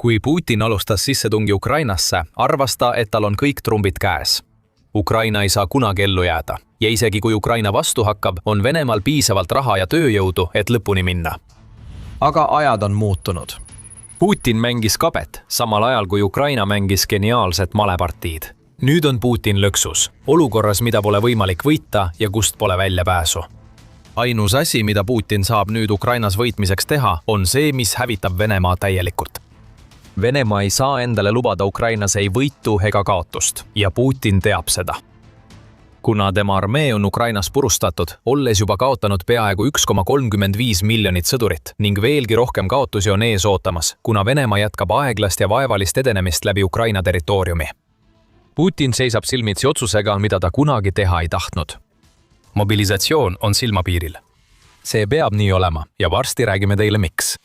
Kui Putin alustas sissetungi Ukrainasse, arvas ta, et tal on kõik trumbid käes. Ukraina ei saa kunagi ellu jääda ja isegi kui Ukraina vastu hakkab, on Venemaal piisavalt raha ja tööjõudu, et lõpuni minna. Aga ajad on muutunud. Putin mängis kabet, samal ajal kui Ukraina mängis geniaalset malepartiid. Nüüd on Putin lõksus, olukorras, mida pole võimalik võita ja kust pole väljapääsu. Ainus asi, mida Putin saab nüüd Ukrainas võitmiseks teha, on see, mis hävitab Venemaa täielikult. Venemaa ei saa endale lubada Ukrainas ei võitu ega kaotust ja Putin teab seda. Kuna tema armee on Ukrainas purustatud, olles juba kaotanud peaaegu 1,35 miljonit sõdurit ning veelgi rohkem kaotusi on ees ootamas, kuna Venemaa jätkab aeglast ja vaevalist edenemist läbi Ukraina territooriumi. Putin seisab silmitsi otsusega, mida ta kunagi teha ei tahtnud. Mobilisatsioon on silmapiiril. See peab nii olema ja varsti räägime teile miks.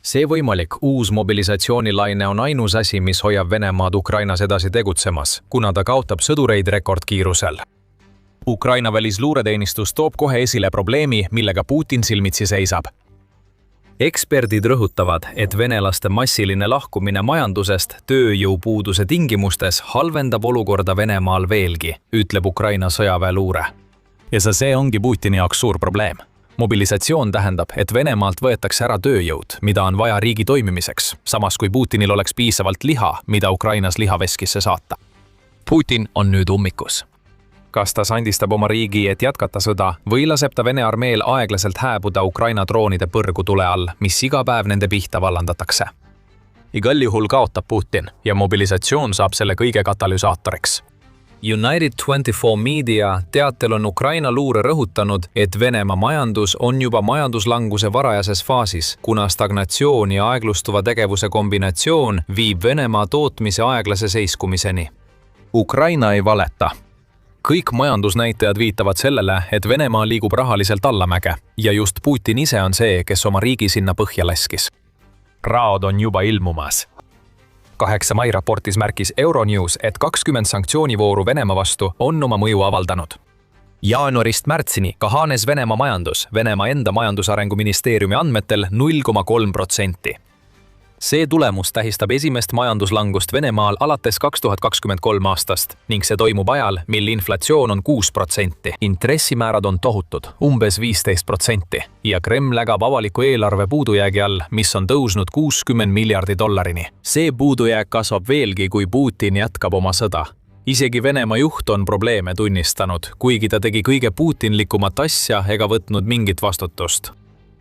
See võimalik uus mobilisatsioonilaine on ainus asi, mis hoiab Venemaad Ukrainas edasi tegutsemas, kuna ta kaotab sõdureid rekordkiirusel. Ukraina välisluureteenistus toob kohe esile probleemi, millega Putin silmitsi seisab. Eksperdid rõhutavad, et venelaste massiline lahkumine majandusest tööjõupuuduse tingimustes halvendab olukorda Venemaal veelgi, ütleb Ukraina sõjaväeluure. Ja see ongi Putini jaoks suur probleem. Mobilisatsioon tähendab, et Venemaalt võetakse ära tööjõud, mida on vaja riigi toimimiseks, samas kui Putinil oleks piisavalt liha, mida Ukrainas lihaveskisse saata. Putin on nüüd ummikus. Kas ta sandistab oma riigi, et jätkata sõda, või laseb ta Vene armeel aeglaselt hääbuda Ukraina droonide põrgu tule all, mis iga päev nende pihta vallandatakse? Igal juhul kaotab Putin ja mobilisatsioon saab selle kõige katalüsaatoriks. United24 Media teatel on Ukraina luure rõhutanud, et Venemaa majandus on juba majanduslanguse varajases faasis, kuna stagnatsioon ja aeglustuva tegevuse kombinatsioon viib Venemaa tootmise aeglase seiskumiseni. Ukraina ei valeta. Kõik majandusnäitajad viitavad sellele, et Venemaa liigub rahaliselt allamäge ja just Putin ise on see, kes oma riigi sinna põhja laskis. Raod on juba ilmumas. 8. mai raportis märkis Euronews, et 20 sanktsioonivooru Venemaa vastu on oma mõju avaldanud. Jaanuarist märtsini kahanes Venemaa majandus Venemaa enda majandusarengu ministeeriumi andmetel 0,3%. See tulemus tähistab esimest majanduslangust Venemaal alates 2023 aastast ning see toimub ajal, mil inflatsioon on 6%. Intressimäärad on tohutud, umbes 15% ja Kreml ägab avaliku eelarve puudujäägi all, mis on tõusnud 60 miljardi dollarini. See puudujääk kasvab veelgi, kui Putin jätkab oma sõda. Isegi Venemaa juht on probleeme tunnistanud, kuigi ta tegi kõige putinlikumat asja ega võtnud mingit vastutust.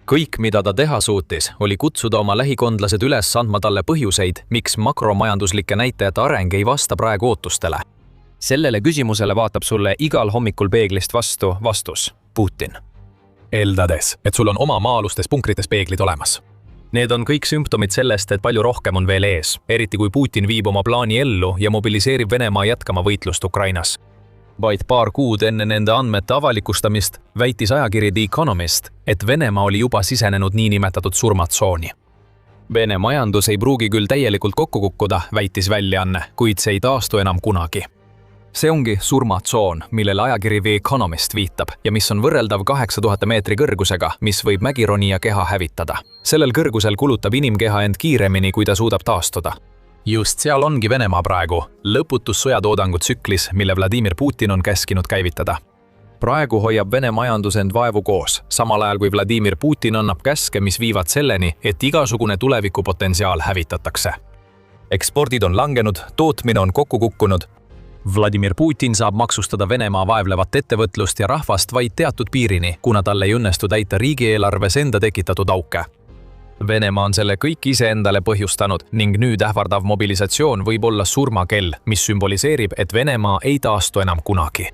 Kõik, mida ta teha suutis, oli kutsuda oma lähikondlased üles andma talle põhjuseid, miks makromajanduslike näitajate areng ei vasta praegu ootustele. Sellele küsimusele vaatab sulle igal hommikul peeglist vastu vastus Putin. Eeldades, et sul on oma maa-alustes punkrites peeglid olemas. Need on kõik sümptomid sellest, et palju rohkem on veel ees, eriti kui Putin viib oma plaani ellu ja mobiliseerib Venemaa jätkama võitlust Ukrainas. Vaid paar kuud enne nende andmete avalikustamist väitis ajakiri The Economist, et Venemaa oli juba sisenenud niinimetatud surmatsooni. Vene majandus ei pruugi küll täielikult kokku kukkuda, väitis väljaanne, kuid see ei taastu enam kunagi. See ongi surmatsoon, millele ajakiri The Economist viitab ja mis on võrreldav 8000 meetri kõrgusega, mis võib mägironija keha hävitada. Sellel kõrgusel kulutab inimkeha end kiiremini, kui ta suudab taastuda. Just seal ongi Venemaa praegu, lõputus sõjatoodangu tsüklis, mille Vladimir Putin on käskinud käivitada. Praegu hoiab Vene majandus end vaevu koos, samal ajal kui Vladimir Putin annab käske, mis viivad selleni, et igasugune tulevikupotentsiaal hävitatakse. Ekspordid on langenud, tootmine on kokku kukkunud. Vladimir Putin saab maksustada Venemaa vaevlevat ettevõtlust ja rahvast vaid teatud piirini, kuna talle ei õnnestu täita riigieelarves enda tekitatud auke. Venemaa on selle kõik iseendale põhjustanud ning nüüd ähvardav mobilisatsioon võib olla surmakell, mis sümboliseerib, et Venemaa ei taastu enam kunagi.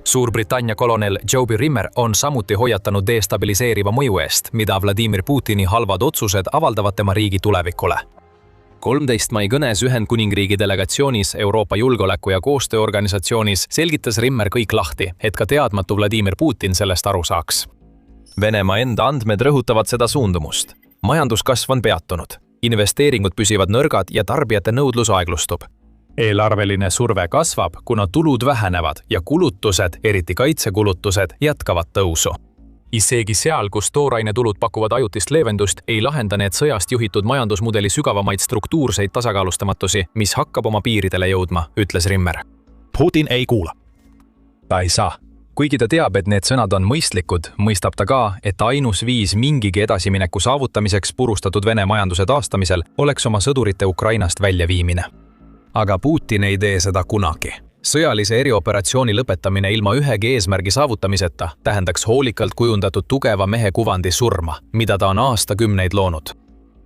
Suurbritannia kolonel Joby Rimmer on samuti hoiatanud destabiliseeriva mõju eest, mida Vladimir Putini halvad otsused avaldavad tema riigi tulevikule. 13. mai kõnes Ühendkuningriigi delegatsioonis Euroopa Julgeoleku- ja Koostööorganisatsioonis selgitas Rimmer kõik lahti, et ka teadmatu Vladimir Putin sellest aru saaks. Venemaa enda andmed rõhutavad seda suundumust. Majanduskasv on peatunud, investeeringud püsivad nõrgad ja tarbijate nõudlus aeglustub. Eelarveline surve kasvab, kuna tulud vähenevad ja kulutused, eriti kaitsekulutused, jätkavad tõusu. Isegi seal, kus toorainetulud pakuvad ajutist leevendust, ei lahenda need sõjast juhitud majandusmudeli sügavamaid struktuurseid tasakaalustamatusi, mis hakkab oma piiridele jõudma, ütles Rimmer. Putin ei kuula. Ta ei saa. Kuigi ta teab, et need sõnad on mõistlikud, mõistab ta ka, et ainus viis mingigi edasimineku saavutamiseks purustatud Vene majanduse taastamisel oleks oma sõdurite Ukrainast väljaviimine. Aga Putin ei tee seda kunagi. Sõjalise erioperatsiooni lõpetamine ilma ühegi eesmärgi saavutamiseta tähendaks hoolikalt kujundatud tugeva mehe kuvandi surma, mida ta on aastakümneid loonud.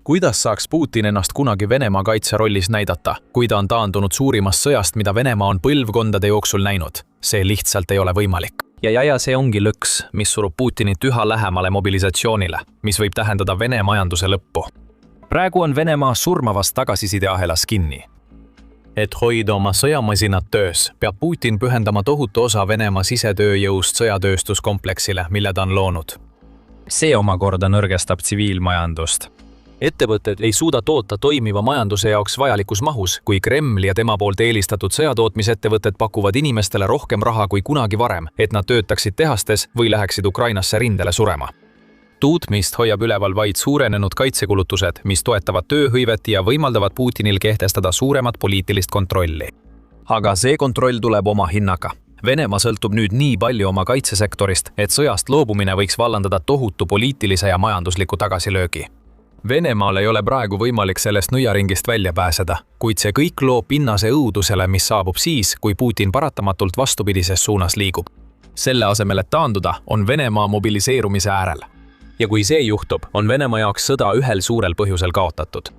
Kuidas saaks Putin ennast kunagi Venemaa kaitserollis näidata, kui ta on taandunud suurimast sõjast, mida Venemaa on põlvkondade jooksul näinud? See lihtsalt ei ole võimalik. Ja see ongi lõks, mis surub Putinit üha lähemale mobilisatsioonile, mis võib tähendada Vene majanduse lõppu. Praegu on Venemaa surmavast tagasisideahelas kinni. Et hoida oma sõjamasinad töös, peab Putin pühendama tohutu osa Venemaa sisetööjõust sõjatööstuskompleksile, mille ta on loonud. See omakorda nõrgestab tsiviilmajandust. Ettevõtted ei suuda toota toimiva majanduse jaoks vajalikus mahus, kui Kreml ja tema poolt eelistatud sõjatootmisettevõtted pakuvad inimestele rohkem raha kui kunagi varem, et nad töötaksid tehastes või läheksid Ukrainasse rindele surema. Tuutmist hoiab üleval vaid suurenenud kaitsekulutused, mis toetavad tööhõivet ja võimaldavad Putinil kehtestada suuremat poliitilist kontrolli. Aga see kontroll tuleb oma hinnaga. Venemaa sõltub nüüd nii palju oma kaitsesektorist, et sõjast loobumine võiks vallandada tohutu poliitilise ja majandusliku tagasilöögi. Venemaal ei ole praegu võimalik sellest nõiaringist välja pääseda, kuid see kõik loob pinnase õudusele, mis saabub siis, kui Putin paratamatult vastupidises suunas liigub. Selle asemel, et taanduda, on Venemaa mobiliseerumise äärel. Ja kui see juhtub, on Venemaa jaoks sõda ühel suurel põhjusel kaotatud.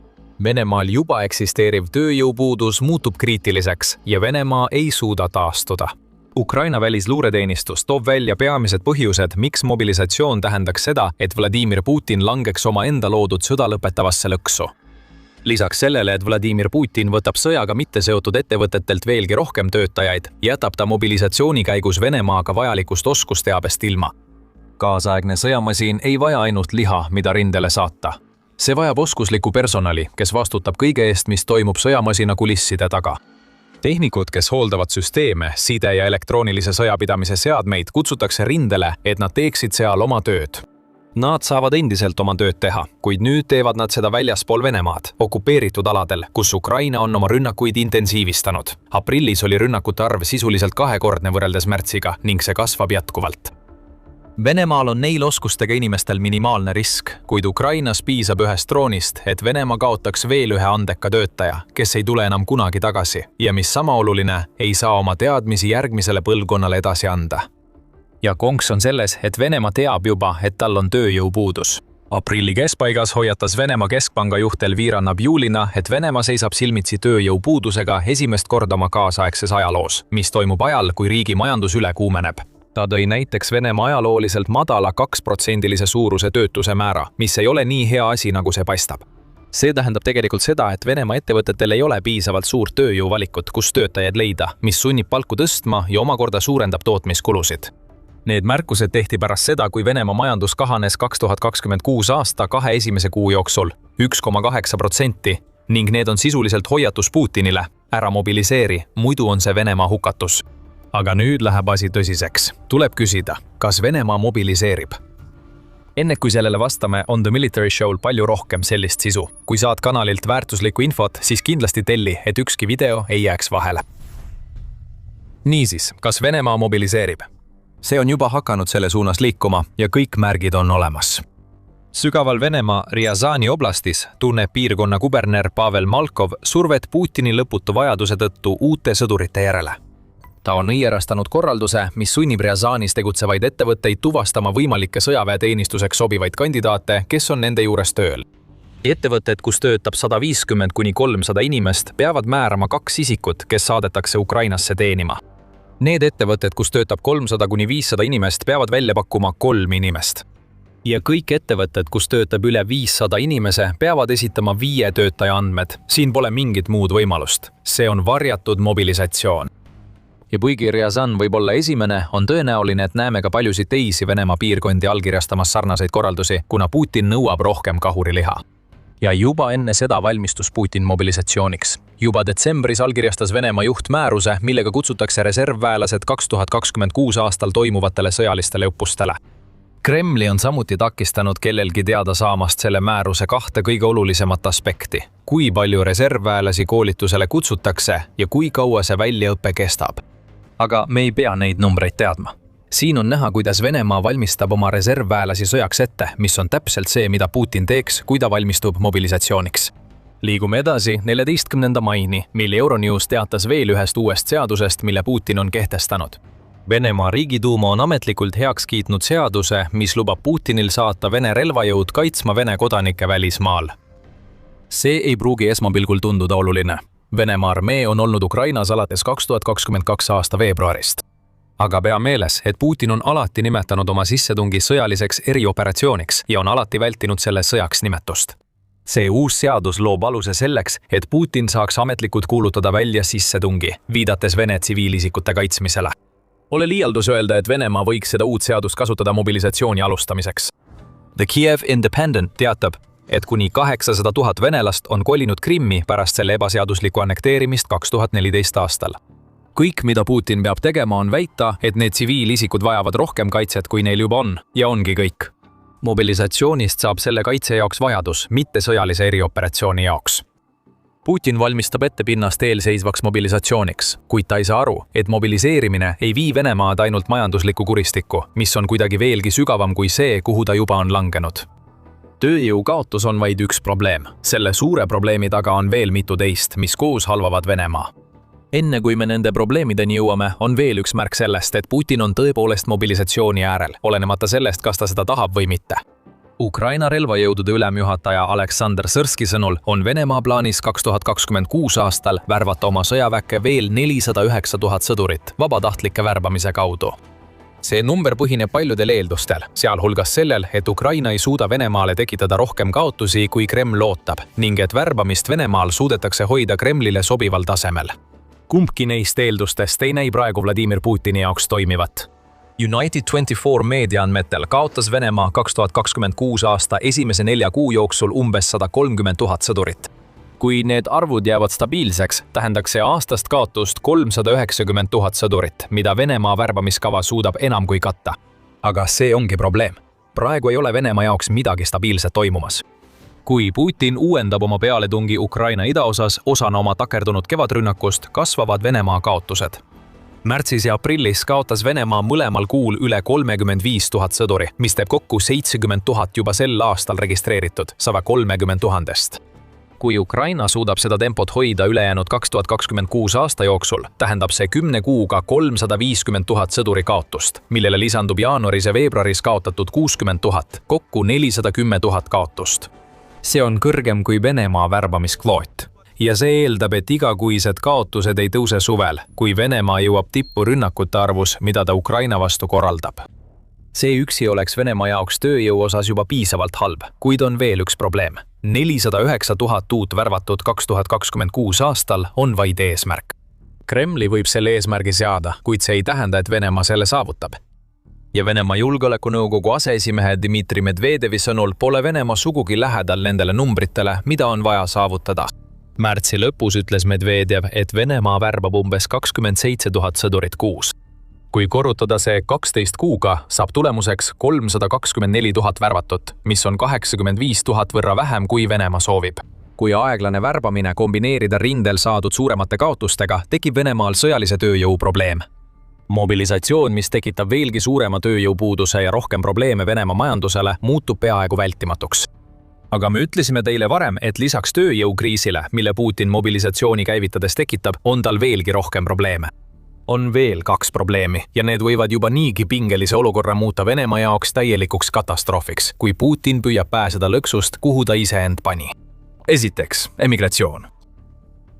Venemaal juba eksisteeriv tööjõupuudus muutub kriitiliseks ja Venemaa ei suuda taastuda. Ukraina välisluureteenistus toob välja peamised põhjused, miks mobilisatsioon tähendaks seda, et Vladimir Putin langeks oma enda loodud sõda lõpetavasse lõksu. Lisaks sellele, et Vladimir Putin võtab sõjaga mitte seotud ettevõtetelt veelgi rohkem töötajaid, jätab ta mobilisatsiooni käigus Venemaaga vajalikust oskusteabest ilma. Kaasaegne sõjamasin ei vaja ainult liha, mida rindele saata. See vajab oskuslikku personali, kes vastutab kõige eest, mis toimub sõjamasina kulisside taga. Tehnikud, kes hooldavad süsteeme, side- ja elektroonilise sõjapidamise seadmeid, kutsutakse rindele, et nad teeksid seal oma tööd. Nad saavad endiselt oma tööd teha, kuid nüüd teevad nad seda väljaspool Venemaad, okupeeritud aladel, kus Ukraina on oma rünnakuid intensiivistanud. Aprillis oli rünnakute arv sisuliselt kahekordne võrreldes märtsiga ning see kasvab jätkuvalt. Venemaal on neil oskustega inimestel minimaalne risk, kuid Ukrainas piisab ühest droonist, et Venemaa kaotaks veel ühe andeka töötaja, kes ei tule enam kunagi tagasi ja mis sama oluline, ei saa oma teadmisi järgmisele põlvkonnale edasi anda. Ja konks on selles, et Venemaa teab juba, et tal on tööjõupuudus. Aprilli keskpaigas hoiatas Venemaa keskpanga juht Elvira Nabjulina, et Venemaa seisab silmitsi tööjõupuudusega esimest korda oma kaasaegses ajaloos, mis toimub ajal, kui riigi majandus üle kuumeneb. Ta tõi näiteks Venemaa ajalooliselt madala 2% suuruse töötuse määra, mis ei ole nii hea asi, nagu see paistab. See tähendab tegelikult seda, et Venemaa ettevõtetel ei ole piisavalt suurt tööjõuvalikut, kus töötajaid leida, mis sunnib palku tõstma ja omakorda suurendab tootmiskulusid. Need märkused tehti pärast seda, kui Venemaa majandus kahanes 2026 aasta 2 esimese kuu jooksul 1,8% ning need on sisuliselt hoiatus Putinile, ära mobiliseeri, muidu on see Venemaa hukatus. Aga nüüd läheb asi tõsiseks. Tuleb küsida, kas Venemaa mobiliseerib? Enne kui sellele vastame, on The Military Show'l palju rohkem sellist sisu. Kui saad kanalilt väärtuslikku infot, siis kindlasti telli, et ükski video ei jääks vahele. Niisiis, kas Venemaa mobiliseerib? See on juba hakanud selle suunas liikuma ja kõik märgid on olemas. Sügaval Venemaa Riazani oblastis tunneb piirkonna kuberner Pavel Malkov survet Putini lõputu vajaduse tõttu uute sõdurite järele. Ta on õierastanud korralduse, mis sunnib Riazanis tegutsevaid ettevõtteid tuvastama võimalikke sõjaväeteenistuseks sobivaid kandidaate, kes on nende juures tööl. Ettevõtted, kus töötab 150–300 inimest, peavad määrama 2 isikut, kes saadetakse Ukrainasse teenima. Need ettevõtted, kus töötab 300–500 inimest, peavad välja pakkuma 3 inimest. Ja kõik ettevõtted, kus töötab üle 500 inimese, peavad esitama 5 töötaja andmed. Siin pole mingit muud võimalust. See on varjatud mobilisatsioon. Ja kuigi Riazan võib olla esimene, on tõenäoline, et näeme ka paljusid teisi Venemaa piirkondi allkirjastamas sarnaseid korraldusi, kuna Putin nõuab rohkem kahuriliha. Ja juba enne seda valmistus Putin mobilisatsiooniks. Juba detsembris allkirjastas Venemaa juht määruse, millega kutsutakse reservväelased 2026 aastal toimuvatele sõjalistele õppustele. Kremli on samuti takistanud kellelgi teada saamast selle määruse kahte kõige olulisemat aspekti. Kui palju reservväelasi koolitusele kutsutakse ja kui kaua see väljaõpe kestab. Aga me ei pea neid numbreid teadma. Siin on näha, kuidas Venemaa valmistab oma reservväelasi sõjaks ette, mis on täpselt see, mida Putin teeks, kui ta valmistub mobilisatsiooniks. Liigume edasi 14. maini, mil Euronews teatas veel ühest uuest seadusest, mille Putin on kehtestanud. Venemaa Riigiduuma on ametlikult heaks kiitnud seaduse, mis lubab Putinil saata Vene relvajõud kaitsma Vene kodanikke välismaal. See ei pruugi esmapilgul tunduda oluline. Venemaa armee on olnud Ukrainas alates 2022 aasta veebruarist. Aga pea meeles, et Putin on alati nimetanud oma sissetungi sõjaliseks erioperatsiooniks ja on alati vältinud selle sõjaks nimetust. See uus seadus loob aluse selleks, et Putin saaks ametlikult kuulutada välja sissetungi, viidates Vene tsiviilisikute kaitsmisele. Ole liialdus öelda, et Venemaa võiks seda uut seadust kasutada mobilisatsiooni alustamiseks. The Kiev Independent teatab, et kuni 800 000 venelast on kolinud Krimmi pärast selle ebaseaduslikku annekteerimist 2014 aastal. Kõik, mida Putin peab tegema, on väita, et need tsiviilisikud vajavad rohkem kaitset, kui neil juba on, ja ongi kõik. Mobilisatsioonist saab selle kaitse jaoks vajadus, mitte sõjalise erioperatsiooni jaoks. Putin valmistab ette pinnast eelseisvaks mobilisatsiooniks, kuid ta ei saa aru, et mobiliseerimine ei vii Venemaad ainult majanduslikku kuristikku, mis on kuidagi veelgi sügavam kui see, kuhu ta juba on langenud. Tööjõu kaotus on vaid üks probleem. Selle suure probleemi taga on veel mitu teist, mis koos halvavad Venemaa. Enne kui me nende probleemideni jõuame, on veel üks märk sellest, et Putin on tõepoolest mobilisatsiooni äärel, olenemata sellest, kas ta seda tahab või mitte. Ukraina relvajõudude ülemjuhataja Aleksandr Sõrski sõnul on Venemaa plaanis 2026 aastal värvata oma sõjaväkke veel 409 000 sõdurit vabatahtlike värbamise kaudu. See number põhineb paljudel eeldustel, sealhulgas sellel, et Ukraina ei suuda Venemaale tekitada rohkem kaotusi, kui Kreml ootab, ning et värbamist Venemaal suudetakse hoida Kremlile sobival tasemel. Kumbki neist eeldustest ei näi praegu Vladimir Putini jaoks toimivat. United 24 meedia andmetel kaotas Venemaa 2026 aasta esimese 4 kuu jooksul umbes 130 000 sõdurit. Kui need arvud jäävad stabiilseks, tähendaks see aastast kaotust 390 000 sõdurit, mida Venemaa värbamiskava suudab enam kui katta. Aga see ongi probleem. Praegu ei ole Venemaa jaoks midagi stabiilset toimumas. Kui Putin uuendab oma pealetungi Ukraina idaosas osana oma takerdunud kevadrünnakust, kasvavad Venemaa kaotused. Märtsis ja aprillis kaotas Venemaa mõlemal kuul üle 35 000 sõduri, mis teeb kokku 70 000 juba sel aastal registreeritud, 130 000-st. Kui Ukraina suudab seda tempot hoida ülejäänud 2026 aasta jooksul, tähendab see 10 kuuga 350 000 sõduri kaotust, millele lisandub jaanuaris ja veebruaris kaotatud 60 000, kokku 410 000 kaotust. See on kõrgem kui Venemaa värbamiskvoot. Ja see eeldab, et igakuised kaotused ei tõuse suvel, kui Venemaa jõuab tippu rünnakute arvus, mida ta Ukraina vastu korraldab. See üksi oleks Venemaa jaoks tööjõu osas juba piisavalt halb, kuid on veel üks probleem. 409 000 uut värvatud 2026 aastal on vaid eesmärk. Kremli võib selle eesmärgi seada, kuid see ei tähenda, et Venemaa selle saavutab. Ja Venemaa Julgeolekunõukogu aseesimehe Dmitri Medvedevi sõnul pole Venemaa sugugi lähedal nendele numbritele, mida on vaja saavutada. Märtsi lõpus ütles Medvedev, et Venemaa värbab umbes 27 000 sõdurit kuus. Kui korrutada see 12 kuuga, saab tulemuseks 324 000 värvatut, mis on 85 000 võrra vähem, kui Venemaa soovib. Kui aeglane värbamine kombineerida rindel saadud suuremate kaotustega, tekib Venemaal sõjalise tööjõu probleem. Mobilisatsioon, mis tekitab veelgi suurema tööjõupuuduse ja rohkem probleeme Venemaa majandusele, muutub peaaegu vältimatuks. Aga me ütlesime teile varem, et lisaks tööjõukriisile, mille Putin mobilisatsiooni käivitades tekitab, on tal veelgi rohkem probleeme. On veel 2 probleemi ja need võivad juba niigi pingelise olukorra muuta Venemaa jaoks täielikuks katastroofiks, kui Putin püüab pääseda lõksust, kuhu ta ise end pani. Esiteks, emigratsioon.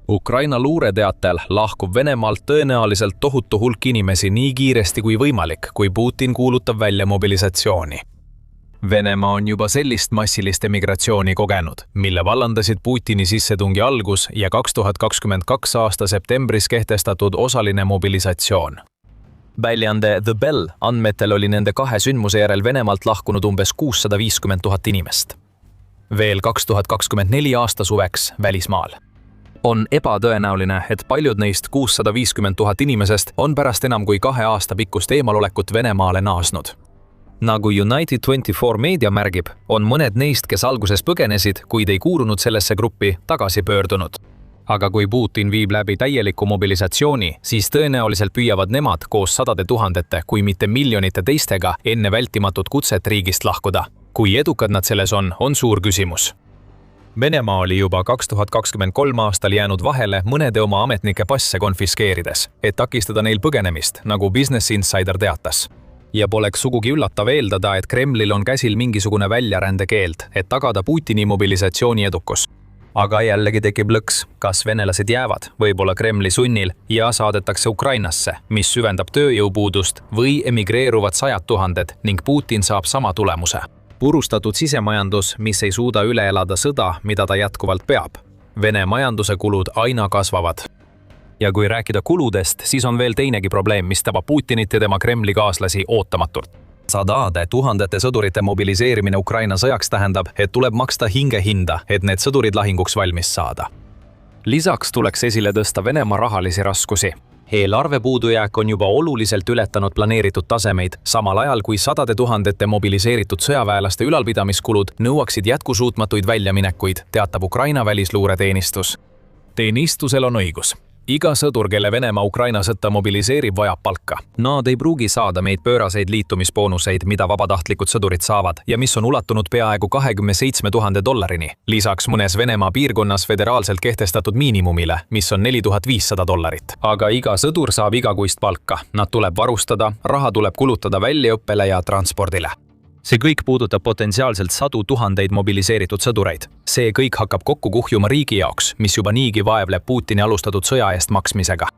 Ukraina luureteatel lahkub Venemaalt tõenäoliselt tohutu hulk inimesi nii kiiresti kui võimalik, kui Putin kuulutab välja mobilisatsiooni. Venemaa on juba sellist massilist emigratsiooni kogenud, mille vallandasid Putini sissetungi algus ja 2022 aasta septembris kehtestatud osaline mobilisatsioon. Väljaande The Bell andmetel oli nende 2 sündmuse järel Venemaalt lahkunud umbes 650 000 inimest. Veel 2024 aasta suveks välismaal. On ebatõenäoline, et paljud neist 650 000 inimesest on pärast enam kui 2 aasta pikkust eemalolekut Venemaale naasnud. nagu United24 meedia märgib, on mõned neist, kes alguses põgenesid, kuid ei kuulunud sellesse gruppi, tagasi pöördunud. Aga kui Putin viib läbi täieliku mobilisatsiooni, siis tõenäoliselt püüavad nemad koos sadade tuhandete, kui mitte miljonite teistega enne vältimatut kutset riigist lahkuda. Kui edukad nad selles on suur küsimus. Venemaa oli juba 2023 aastal jäänud vahele mõnede oma ametnike passe konfiskeerides, et takistada neil põgenemist, nagu Business Insider teatas. Ja poleks sugugi üllatav eeldada, et Kremlil on käsil mingisugune väljarändekeeld, et tagada Putini mobilisatsiooni edukus. Aga jällegi tekib lõks, kas venelased jäävad, võib-olla Kremli sunnil, ja saadetakse Ukrainasse, mis süvendab tööjõupuudust, või emigreeruvad sajad tuhanded ning Putin saab sama tulemuse. Purustatud sisemajandus, mis ei suuda üle elada sõda, mida ta jätkuvalt peab. Vene majanduse kulud aina kasvavad. Ja kui rääkida kuludest, siis on veel teinegi probleem, mis tabab Putinit ja tema Kremli kaaslasi ootamatult. Sadade tuhandete sõdurite mobiliseerimine Ukraina sõjaks tähendab, et tuleb maksta hingehinda, et need sõdurid lahinguks valmis saada. Lisaks tuleks esile tõsta Venemaa rahalisi raskusi. Eelarve puudujääk on juba oluliselt ületanud planeeritud tasemeid, samal ajal kui sadade tuhandete mobiliseeritud sõjaväelaste ülalpidamiskulud nõuaksid jätkusuutmatuid väljaminekuid, teatab Ukraina välisluureteenistus. Teenistusel on õigus. Iga sõdur, kelle Venemaa Ukraina sõtta mobiliseerib, vajab palka. Nad ei pruugi saada meid pööraseid liitumisboonuseid, mida vabatahtlikud sõdurid saavad ja mis on ulatunud peaaegu $27,000. Lisaks mõnes Venemaa piirkonnas föderaalselt kehtestatud miinimumile, mis on $4500. Aga iga sõdur saab igakuist palka. Nad tuleb varustada, raha tuleb kulutada väljaõppele ja transpordile. See kõik puudutab potentsiaalselt sadu tuhandeid mobiliseeritud sõdureid. See kõik hakkab kokku kuhjuma riigi jaoks, mis juba niigi vaevleb Putini alustatud sõja eest maksmisega.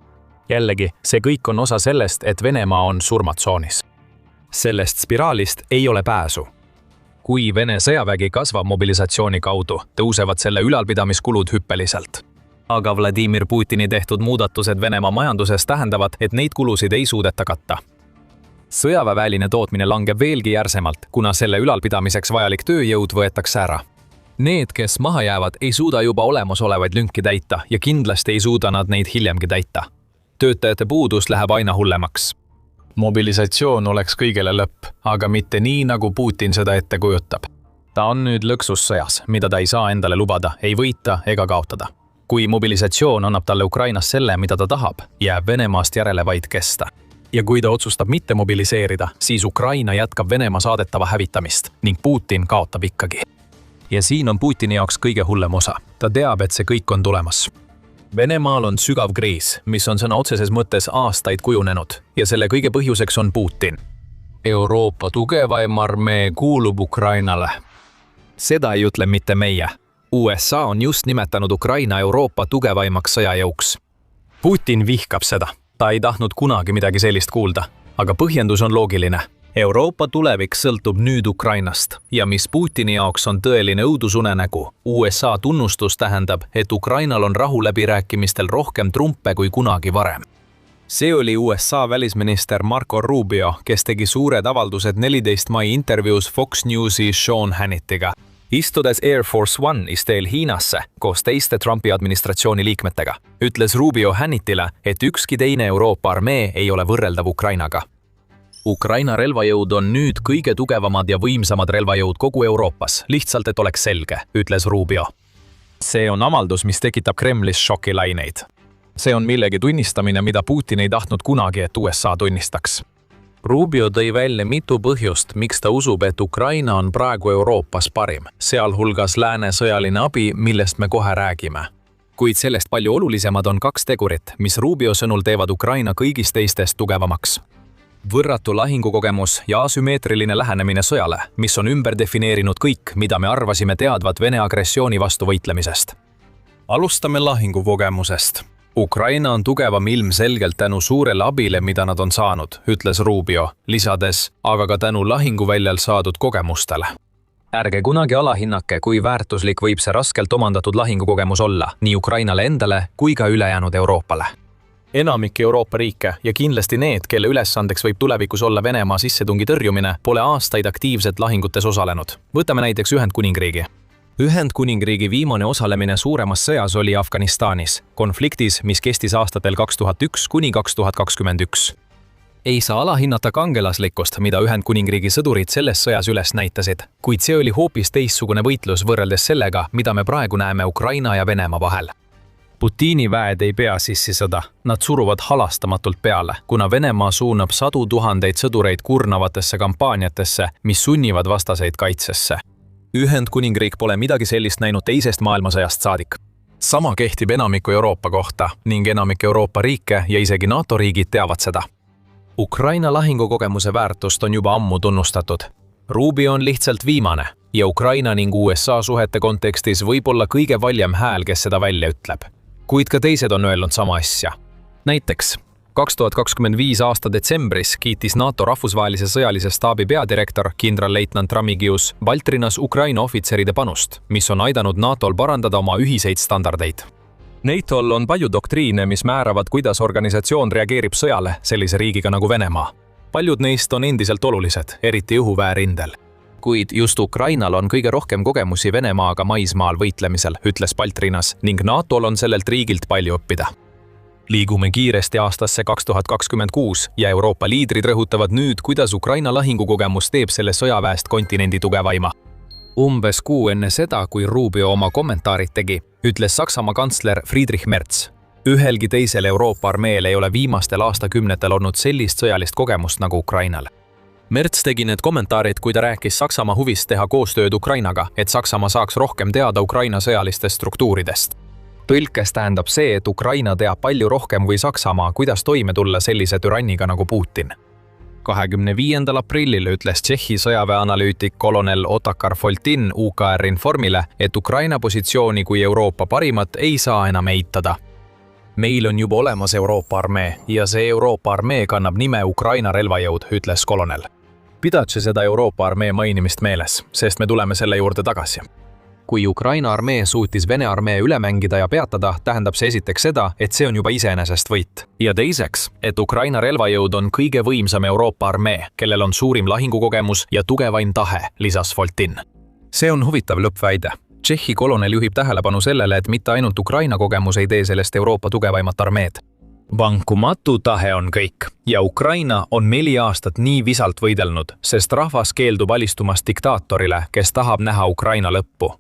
Jällegi, see kõik on osa sellest, et Venemaa on surmatsoonis. Sellest spiraalist ei ole pääsu. Kui Vene sõjavägi kasvab mobilisatsiooni kaudu, tõusevad selle ülalpidamiskulud hüppeliselt. Aga Vladimir Putini tehtud muudatused Venemaa majanduses tähendavad, et neid kulusid ei suudeta katta. Sõjaväeväeline tootmine langeb veelgi järsemalt, kuna selle ülalpidamiseks vajalik tööjõud võetakse ära. Need, kes maha jäävad, ei suuda juba olemasolevaid lünki täita ja kindlasti ei suuda nad neid hiljemgi täita. Töötajate puudus läheb aina hullemaks. Mobilisatsioon oleks kõigele lõpp, aga mitte nii, nagu Putin seda ette kujutab. Ta on nüüd lõksus sõjas, mida ta ei saa endale lubada, ei võita ega kaotada. Kui mobilisatsioon annab talle Ukrainas selle, mida ta tahab, jääb Venemaast järele vaid kesta. Ja kui ta otsustab mitte mobiliseerida, siis Ukraina jätkab Venemaa saadetava hävitamist ning Putin kaotab ikkagi. Ja siin on Putini jaoks kõige hullem osa. Ta teab, et see kõik on tulemas. Venemaal on sügav kriis, mis on sõna otseses mõttes aastaid kujunenud ja selle kõige põhjuseks on Putin. Euroopa tugevaim armee kuulub Ukrainale. Seda ei ütle mitte meie. USA on just nimetanud Ukraina Euroopa tugevaimaks sõjajõuks. Putin vihkab seda. Ta ei tahtnud kunagi midagi sellist kuulda, aga põhjendus on loogiline. Euroopa tulevik sõltub nüüd Ukrainast ja mis Putini jaoks on tõeline õudusunenägu, USA tunnustus tähendab, et Ukrainal on rahuläbirääkimistel rohkem trumpe kui kunagi varem. See oli USA välisminister Marco Rubio, kes tegi suured avaldused 14 mai intervjuus Fox Newsi Sean Hannityga. Istudes Air Force One'is teel Hiinasse koos teiste Trumpi administratsiooni liikmetega, ütles Rubio Hannityle, et ükski teine Euroopa armee ei ole võrreldav Ukrainaga. Ukraina relvajõud on nüüd kõige tugevamad ja võimsamad relvajõud kogu Euroopas, lihtsalt et oleks selge, ütles Rubio. See on avaldus, mis tekitab Kremlis šokilaineid. See on millegi tunnistamine, mida Putin ei tahtnud kunagi, et USA tunnistaks. Rubio tõi välja mitu põhjust, miks ta usub, et Ukraina on praegu Euroopas parim, sealhulgas lääne sõjaline abi, millest me kohe räägime. Kuid sellest palju olulisemad on kaks tegurit, mis Rubio sõnul teevad Ukraina kõigist teistest tugevamaks. Võrratu lahingukogemus ja asümmeetriline lähenemine sõjale, mis on ümber defineerinud kõik, mida me arvasime teadvat Vene agressiooni vastu võitlemisest. Alustame lahingukogemusest. Ukraina on tugevam ilmselgelt tänu suurele abile, mida nad on saanud, ütles Rubio, lisades, aga ka tänu lahinguväljal saadud kogemustele. Ärge kunagi alahinnake, kui väärtuslik võib see raskelt omandatud lahingukogemus olla, nii Ukrainale endale kui ka ülejäänud Euroopale. Enamik Euroopa riike ja kindlasti need, kelle ülesandeks võib tulevikus olla Venemaa sissetungi tõrjumine, pole aastaid aktiivselt lahingutes osalenud. Võtame näiteks Ühendkuningriigi. Ühendkuningriigi viimane osalemine suuremas sõjas oli Afganistanis, konfliktis, mis kestis aastatel 2001 kuni 2021. Ei saa alahinnata kangelaslikkust, mida Ühendkuningriigi sõdurid selles sõjas üles näitasid, kuid see oli hoopis teistsugune võitlus võrreldes sellega, mida me praegu näeme Ukraina ja Venemaa vahel. Putini väed ei pea sissisõda, nad suruvad halastamatult peale, kuna Venemaa suunab sadu tuhandeid sõdureid kurnavatesse kampaaniatesse, mis sunnivad vastaseid kaitsesse. Ühendkuningriik pole midagi sellist näinud teisest maailmasõjast saadik. Sama kehtib enamiku Euroopa kohta ning enamik Euroopa riike ja isegi NATO riigid teavad seda. Ukraina lahingukogemuse väärtust on juba ammu tunnustatud. Rubio on lihtsalt viimane ja Ukraina ning USA suhete kontekstis võib olla kõige valjem hääl, kes seda välja ütleb. Kuid ka teised on öelnud sama asja. Näiteks 2025 aasta detsembris kiitis NATO rahvusvahelise sõjalise staabi peadirektor kindralleitnant Ramigius Baltrinas Ukraina ohvitseride panust, mis on aidanud NATOl parandada oma ühiseid standardeid. NATOl on palju doktriine, mis määravad, kuidas organisatsioon reageerib sõjale sellise riigiga nagu Venemaa. Paljud neist on endiselt olulised, eriti õhuväerindel. Kuid just Ukrainal on kõige rohkem kogemusi Venemaaga maismaal võitlemisel, ütles Baltrinas, ning NATOl on sellelt riigilt palju õppida. Liigume kiiresti aastasse 2026 ja Euroopa liidrid rõhutavad nüüd, kuidas Ukraina lahingukogemus teeb selle sõjaväest kontinendi tugevaima. Umbes kuu enne seda, kui Rubio oma kommentaarid tegi, ütles Saksamaa kantsler Friedrich Merz. Ühelgi teisel Euroopa armeel ei ole viimastel aastakümnetel olnud sellist sõjalist kogemust nagu Ukrainal. Merz tegi need kommentaarid, kui ta rääkis Saksamaa huvist teha koostööd Ukrainaga, et Saksamaa saaks rohkem teada Ukraina sõjalistest struktuuridest. Tõlkes tähendab see, et Ukraina teab palju rohkem kui Saksamaa, kuidas toime tulla sellise türanniga nagu Putin. 25. aprillil ütles Tšehhi sõjaväeanalüütik kolonel Otakar Foltin UKR Informile, et Ukraina positsiooni kui Euroopa parimat ei saa enam eitada. Meil on juba olemas Euroopa armee ja see Euroopa armee kannab nime Ukraina relvajõud, ütles kolonel. Pidage seda Euroopa armee mainimist meeles, sest me tuleme selle juurde tagasi. Kui Ukraina armee suutis Vene armee üle mängida ja peatada, tähendab see esiteks seda, et see on juba iseenesest võit. Ja teiseks, et Ukraina relvajõud on kõige võimsam Euroopa armee, kellel on suurim lahingukogemus ja tugevaim tahe, lisas Foltin. See on huvitav lõppväide. Tšehhi kolonel juhib tähelepanu sellele, et mitte ainult Ukraina kogemus ei tee sellest Euroopa tugevaimat armeed. Vankumatu tahe on kõik ja Ukraina on 4 aastat nii visalt võidelnud, sest rahvas keeldub alistumast diktaatorile, kes tahab näha Ukraina lõppu.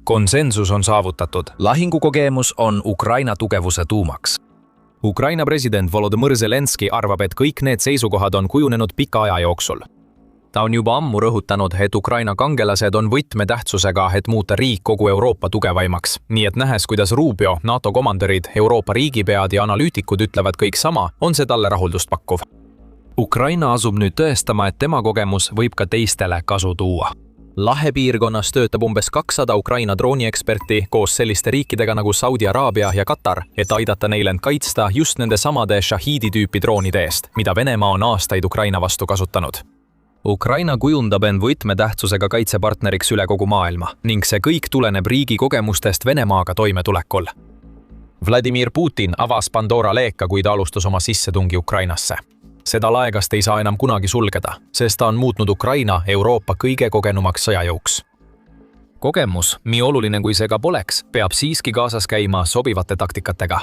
Konsensus on saavutatud. Lahingukogemus on Ukraina tugevuse tuumaks. Ukraina president Volodõmõr Zelenski arvab, et kõik need seisukohad on kujunenud pika aja jooksul. Ta on juba ammu rõhutanud, et Ukraina kangelased on võtmetähtsusega, et muuta riik kogu Euroopa tugevaimaks. Nii et nähes, kuidas Rubio, NATO komandörid, Euroopa riigipead ja analüütikud ütlevad kõik sama, on see talle rahuldust pakkuv. Ukraina asub nüüd tõestama, et tema kogemus võib ka teistele kasu tuua. Lahepiirkonnas töötab umbes 200 Ukraina droonieksperti koos selliste riikidega nagu Saudi Araabia ja Katar, et aidata neil end kaitsta just nende samade Shahidi tüüpi droonide eest, mida Venemaa on aastaid Ukraina vastu kasutanud. Ukraina kujundab end võtmetähtsusega kaitsepartneriks üle kogu maailma ning see kõik tuleneb riigi kogemustest Venemaaga toimetulekul. Vladimir Putin avas Pandora leeka, kui ta alustas oma sissetungi Ukrainasse. Seda laegast ei saa enam kunagi sulgeda, sest ta on muutnud Ukraina Euroopa kõige kogenumaks sõjajõuks. Kogemus, nii oluline kui see ka poleks, peab siiski kaasas käima sobivate taktikatega.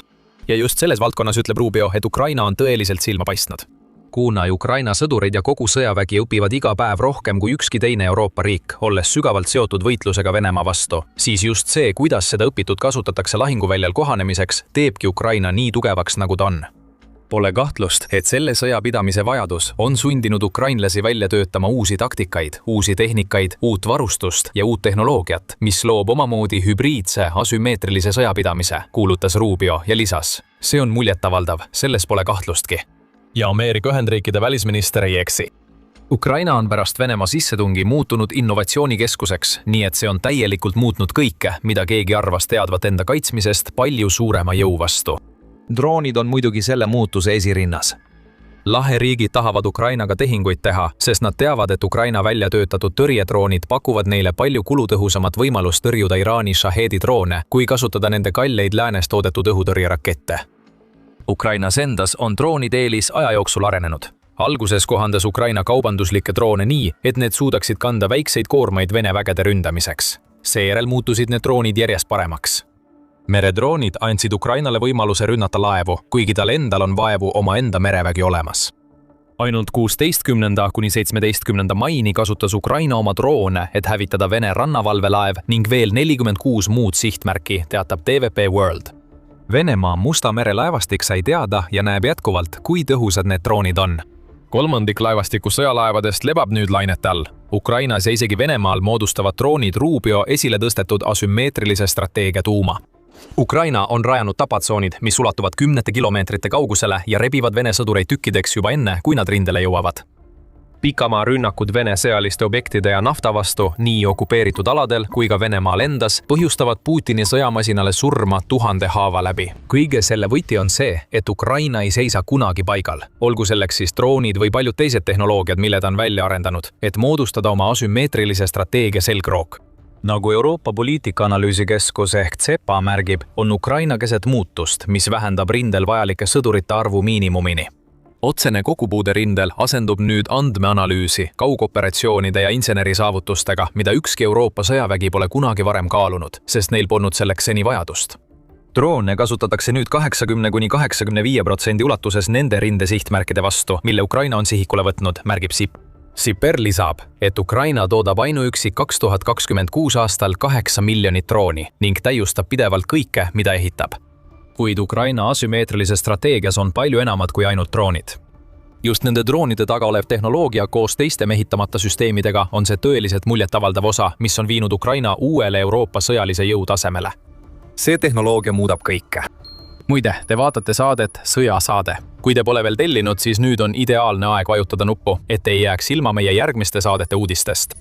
Ja just selles valdkonnas ütleb Rubio, et Ukraina on tõeliselt silma paistnud. Kuna Ukraina sõdurid ja kogu sõjavägi õpivad iga päev rohkem kui ükski teine Euroopa riik, olles sügavalt seotud võitlusega Venemaa vastu, siis just see, kuidas seda õpitud kasutatakse lahinguväljal kohanemiseks, teebki Ukraina nii tugevaks, nagu ta on. Pole kahtlust, et selle sõja pidamise vajadus on sundinud ukrainlasi välja töötama uusi taktikaid, uusi tehnikaid, uut varustust ja uut tehnoloogiat, mis loob omamoodi hübriidse asümmeetrilise sõjapidamise, kuulutas Rubio ja lisas. See on muljetavaldav, selles pole kahtlustki. Ja Ameerika Ühendriikide välisminister ei eksi. Ukraina on pärast Venemaa sissetungi muutunud innovatsioonikeskuseks, nii et see on täielikult muutnud kõike, mida keegi arvas teadvat enda kaitsmisest palju suurema jõu vastu. Droonid on muidugi selle muutuse esirinnas. Laheriigid tahavad Ukrainaga tehinguid teha, sest nad teavad, et Ukraina välja töötatud tõrjedroonid pakuvad neile palju kulutõhusamat võimalust tõrjuda Iraani Shahedi droone, kui kasutada nende kalleid läänes toodetud õhutõrjerakette. Ukrainas endas on droonide eelis aja jooksul arenenud. Alguses kohandas Ukraina kaubanduslikke droone nii, et need suudaksid kanda väikseid koormaid Vene vägede ründamiseks. Seejärel muutusid need droonid järjest paremaks. Meredroonid andsid Ukrainale võimaluse rünnata laevu, kuigi tal endal on vaevu omaenda merevägi olemas. ainult 16. kuni 17. maini kasutas Ukraina oma droone, et hävitada Vene rannavalvelaev ning veel 46 muud sihtmärki, teatab TVP World. Venemaa Musta mere laevastik sai teada ja näeb jätkuvalt, kui tõhusad need droonid on. Kolmandik laevastiku sõjalaevadest lebab nüüd lainete all. Ukrainas ja isegi Venemaal moodustavad droonid Rubio esile tõstetud asümmeetrilise strateegia tuuma. Ukraina on rajanud tapatsoonid, mis ulatuvad 10 kilomeetrite kaugusele ja rebivad Vene sõdureid tükkideks juba enne, kui nad rindele jõuavad. Pikamaa rünnakud Vene sõjaliste objektide ja nafta vastu nii okupeeritud aladel kui ka Venemaal endas põhjustavad Putini sõjamasinale surma 1000 haava läbi. Kõige selle võti on see, et Ukraina ei seisa kunagi paigal. Olgu selleks siis droonid või paljud teised tehnoloogiad, mille ta on välja arendanud, et moodustada oma asümmeetrilise strateegia selgroog. Nagu Euroopa poliitikaanalüüsikeskus ehk CEPA märgib, on Ukraina keset muutust, mis vähendab rindel vajalike sõdurite arvu miinimumini. Otsene kogupuude rindel asendub nüüd andmeanalüüsi, kaugoperatsioonide ja insenerisaavutustega, mida ükski Euroopa sõjavägi pole kunagi varem kaalunud, sest neil polnud selleks seni vajadust. Droone kasutatakse nüüd 80–85% ulatuses nende rindesihtmärkide vastu, mille Ukraina on sihikule võtnud, märgib SIP. Siper lisab, et Ukraina toodab ainuüksi 2026 aastal 8 miljonit drooni ning täiustab pidevalt kõike, mida ehitab. Kuid Ukraina asümmeetrilises strateegias on palju enamat kui ainult droonid. Just nende droonide taga olev tehnoloogia koos teiste mehitamata süsteemidega on see tõeliselt muljetavaldav osa, mis on viinud Ukraina uuele Euroopa sõjalise jõu tasemele. See tehnoloogia muudab kõike. Muide, te vaatate saadet Sõjasaade. Kui te pole veel tellinud, siis nüüd on ideaalne aeg vajutada nuppu, et ei jääks ilma meie järgmiste saadete uudistest.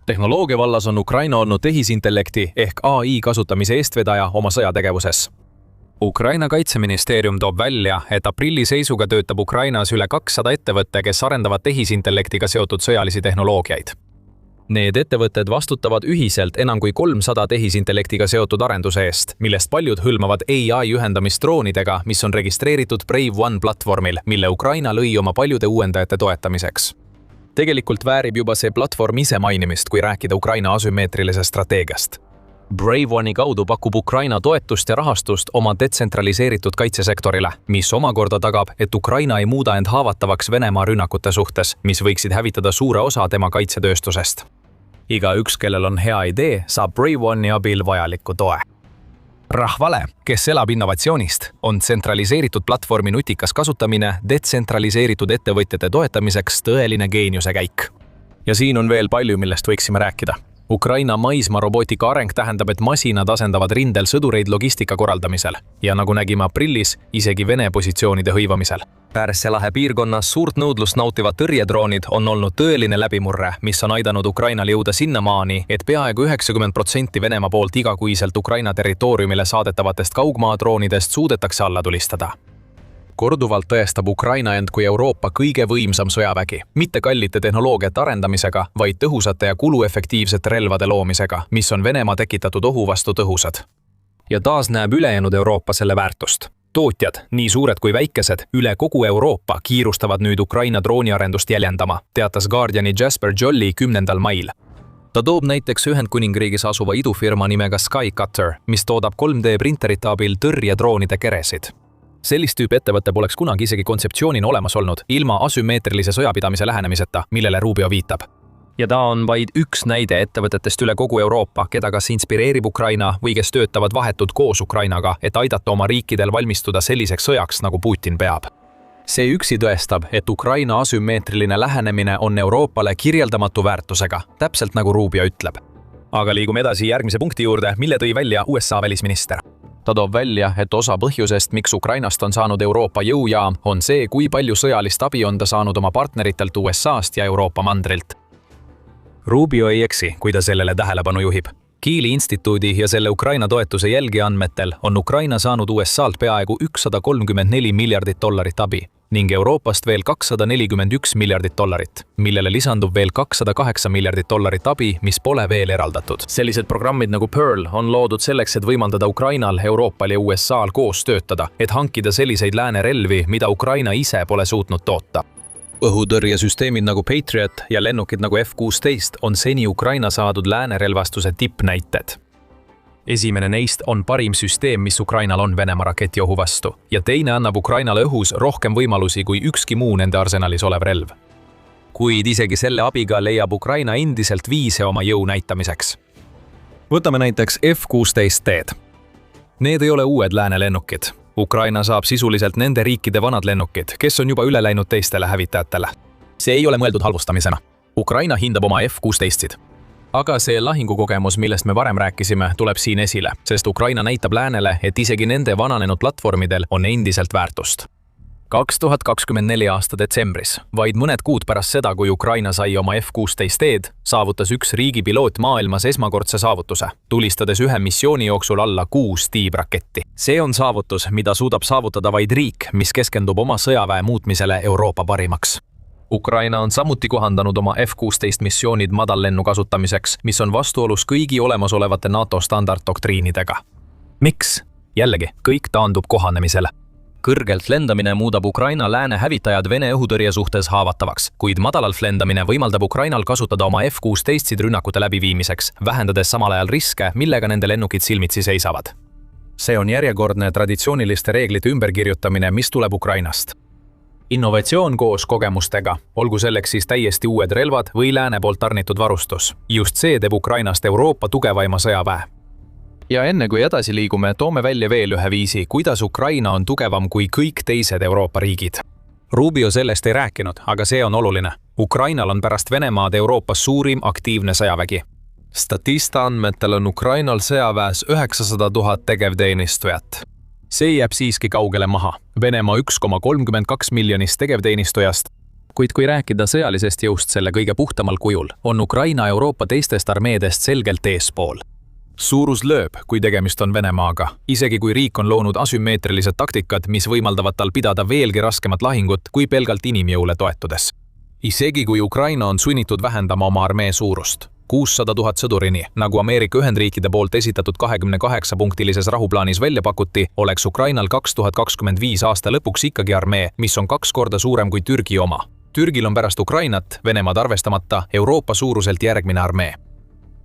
Tehnoloogia vallas on Ukraina olnud tehisintellekti ehk AI kasutamise eestvedaja oma sõjategevuses. Ukraina kaitseministeerium toob välja, et aprilli seisuga töötab Ukrainas üle 200 ettevõtte, kes arendavad tehisintellektiga seotud sõjalisi tehnoloogiaid. Need ettevõtted vastutavad ühiselt enam kui 300 tehisintellektiga seotud arenduse eest, millest paljud hõlmavad AI ühendamist droonidega, mis on registreeritud Brave One platvormil, mille Ukraina lõi oma paljude uuendajate toetamiseks. Tegelikult väärib juba see platvorm ise mainimist, kui rääkida Ukraina asümmeetrilisest strateegiast. Brave One'i kaudu pakub Ukraina toetust ja rahastust oma detsentraliseeritud kaitsesektorile, mis omakorda tagab, et Ukraina ei muuda end haavatavaks Venemaa rünnakute suhtes, mis võiksid hävitada suure osa tema kaitsetööstusest. Igaüks, kellel on hea idee, saab Brave One'i abil vajaliku toe. Rahvale, kes elab innovatsioonist, on tsentraliseeritud platvormi nutikas kasutamine detsentraliseeritud ettevõtjate toetamiseks tõeline geeniuse käik. Ja siin on veel palju, millest võiksime rääkida. Ukraina maismaa robootika areng tähendab, et masinad asendavad rindel sõdureid logistika korraldamisel ja nagu nägime aprillis, isegi Vene positsioonide hõivamisel. Pärsia lahe piirkonnas suurt nõudlust nautivad tõrjedroonid on olnud tõeline läbimurre, mis on aidanud Ukrainal jõuda sinnamaani, et peaaegu 90% Venemaa poolt igakuiselt Ukraina territooriumile saadetavatest kaugmaadroonidest suudetakse alla tulistada. Korduvalt tõestab Ukraina end kui Euroopa kõige võimsam sõjavägi, mitte kallite tehnoloogiate arendamisega, vaid tõhusate ja kuluefektiivsete relvade loomisega, mis on Venemaa tekitatud ohu vastu tõhusad. Ja taas näeb ülejäänud Euroopa selle väärtust. Tootjad, nii suured kui väikesed, üle kogu Euroopa kiirustavad nüüd Ukraina drooniarendust jäljendama, teatas Guardiani Jasper Jolly 10. mail. Ta toob näiteks Ühendkuningriigis asuva idufirma nimega Skycutter, mis toodab 3D printerite abil tõrjedroonide keresid. Sellist tüüpi ettevõte poleks kunagi isegi kontseptsioonina olemas olnud, ilma asümmeetrilise sõjapidamise lähenemiseta, millele Rubio viitab. Ja ta on vaid üks näide ettevõtetest üle kogu Euroopa, keda kas inspireerib Ukraina või kes töötavad vahetult koos Ukrainaga, et aidata oma riikidel valmistuda selliseks sõjaks, nagu Putin peab. See üksi tõestab, et Ukraina asümmeetriline lähenemine on Euroopale kirjeldamatu väärtusega, täpselt nagu Rubio ütleb. Aga liigume edasi järgmise punkti juurde, mille tõi välja USA välisminister. Ta toob välja, et osa põhjusest, miks Ukrainast on saanud Euroopa jõujaam, on see, kui palju sõjalist abi on ta saanud oma partneritelt USA-st ja Euroopa mandrilt. Rubio ei eksi, kui ta sellele tähelepanu juhib. Kiili instituudi ja selle Ukraina toetuse jälgiandmetel on Ukraina saanud USA-lt peaaegu $134 miljardit abi ning Euroopast veel $241 miljardit, millele lisandub veel $208 miljardit abi, mis pole veel eraldatud. Sellised programmid nagu Pearl on loodud selleks, et võimaldada Ukrainal, Euroopal ja USA-l koos töötada, et hankida selliseid lääne relvi, mida Ukraina ise pole suutnud toota. Õhutõrjesüsteemid nagu Patriot ja lennukid nagu F-16 on seni Ukraina saadud lääne relvastuse tippnäited. esimene neist on parim süsteem, mis Ukrainal on Venemaa raketiohu vastu, ja teine annab Ukrainale õhus rohkem võimalusi kui ükski muu nende arsenalis olev relv. Kuid isegi selle abiga leiab Ukraina endiselt viise oma jõu näitamiseks. Võtame näiteks F-16D. Need ei ole uued lääne lennukid. Ukraina saab sisuliselt nende riikide vanad lennukid, kes on juba üle läinud teistele hävitajatele. See ei ole mõeldud halvustamisena. Ukraina hindab oma F-16-sid. Aga see lahingukogemus, millest me varem rääkisime, tuleb siin esile, sest Ukraina näitab läänele, et isegi nende vananenud platvormidel on endiselt väärtust. 2024 aasta detsembris, vaid mõned kuud pärast seda, kui Ukraina sai oma F-16D, saavutas üks riigipiloot maailmas esmakordse saavutuse, tulistades ühe missiooni jooksul alla 6 tiibraketti. See on saavutus, mida suudab saavutada vaid riik, mis keskendub oma sõjaväe muutmisele Euroopa parimaks. Ukraina on samuti kohandanud oma F-16 missioonid madallennu kasutamiseks, mis on vastuolus kõigi olemasolevate NATO standarddoktriinidega. Miks? Jällegi, kõik taandub kohanemisele. Kõrgelt lendamine muudab Ukraina lääne hävitajad Vene õhutõrje suhtes haavatavaks, kuid madalalt lendamine võimaldab Ukrainal kasutada oma F-16-sid rünnakute läbiviimiseks, vähendades samal ajal riske, millega nende lennukid silmitsi seisavad. See on järjekordne traditsiooniliste reeglite ümberkirjutamine, mis tuleb Ukrainast. Innovatsioon koos kogemustega, olgu selleks siis täiesti uued relvad või lääne poolt tarnitud varustus. Just see teeb Ukrainast Euroopa tugevaima sõjaväe. Ja enne kui edasi liigume, toome välja veel ühe viisi, kuidas Ukraina on tugevam kui kõik teised Euroopa riigid. Rubio sellest ei rääkinud, aga see on oluline. Ukrainal on pärast Venemaad Euroopas suurim aktiivne sõjavägi. Statista andmetel on Ukrainal sõjaväes 900 000 tegevteenistujat. See jääb siiski kaugele maha. Venemaa 1,32 miljonist tegevteenistujast. Kuid kui rääkida sõjalisest jõust selle kõige puhtamal kujul, on Ukraina Euroopa teistest armeedest selgelt eespool. Suurus lööb, kui tegemist on Venemaaga, isegi kui riik on loonud asümmeetrilised taktikad, mis võimaldavad tal pidada veelgi raskemat lahingut kui pelgalt inimjõule toetudes. Isegi kui Ukraina on sunnitud vähendama oma armee suurust, 600 000 sõdurini, nagu Ameerika Ühendriikide poolt esitatud 28-punktilises rahuplaanis välja pakuti, oleks Ukrainal 2025 aasta lõpuks ikkagi armee, mis on 2 korda suurem kui Türgi oma. Türgil on pärast Ukrainat, Venemaad arvestamata, Euroopa suuruselt järgmine armee.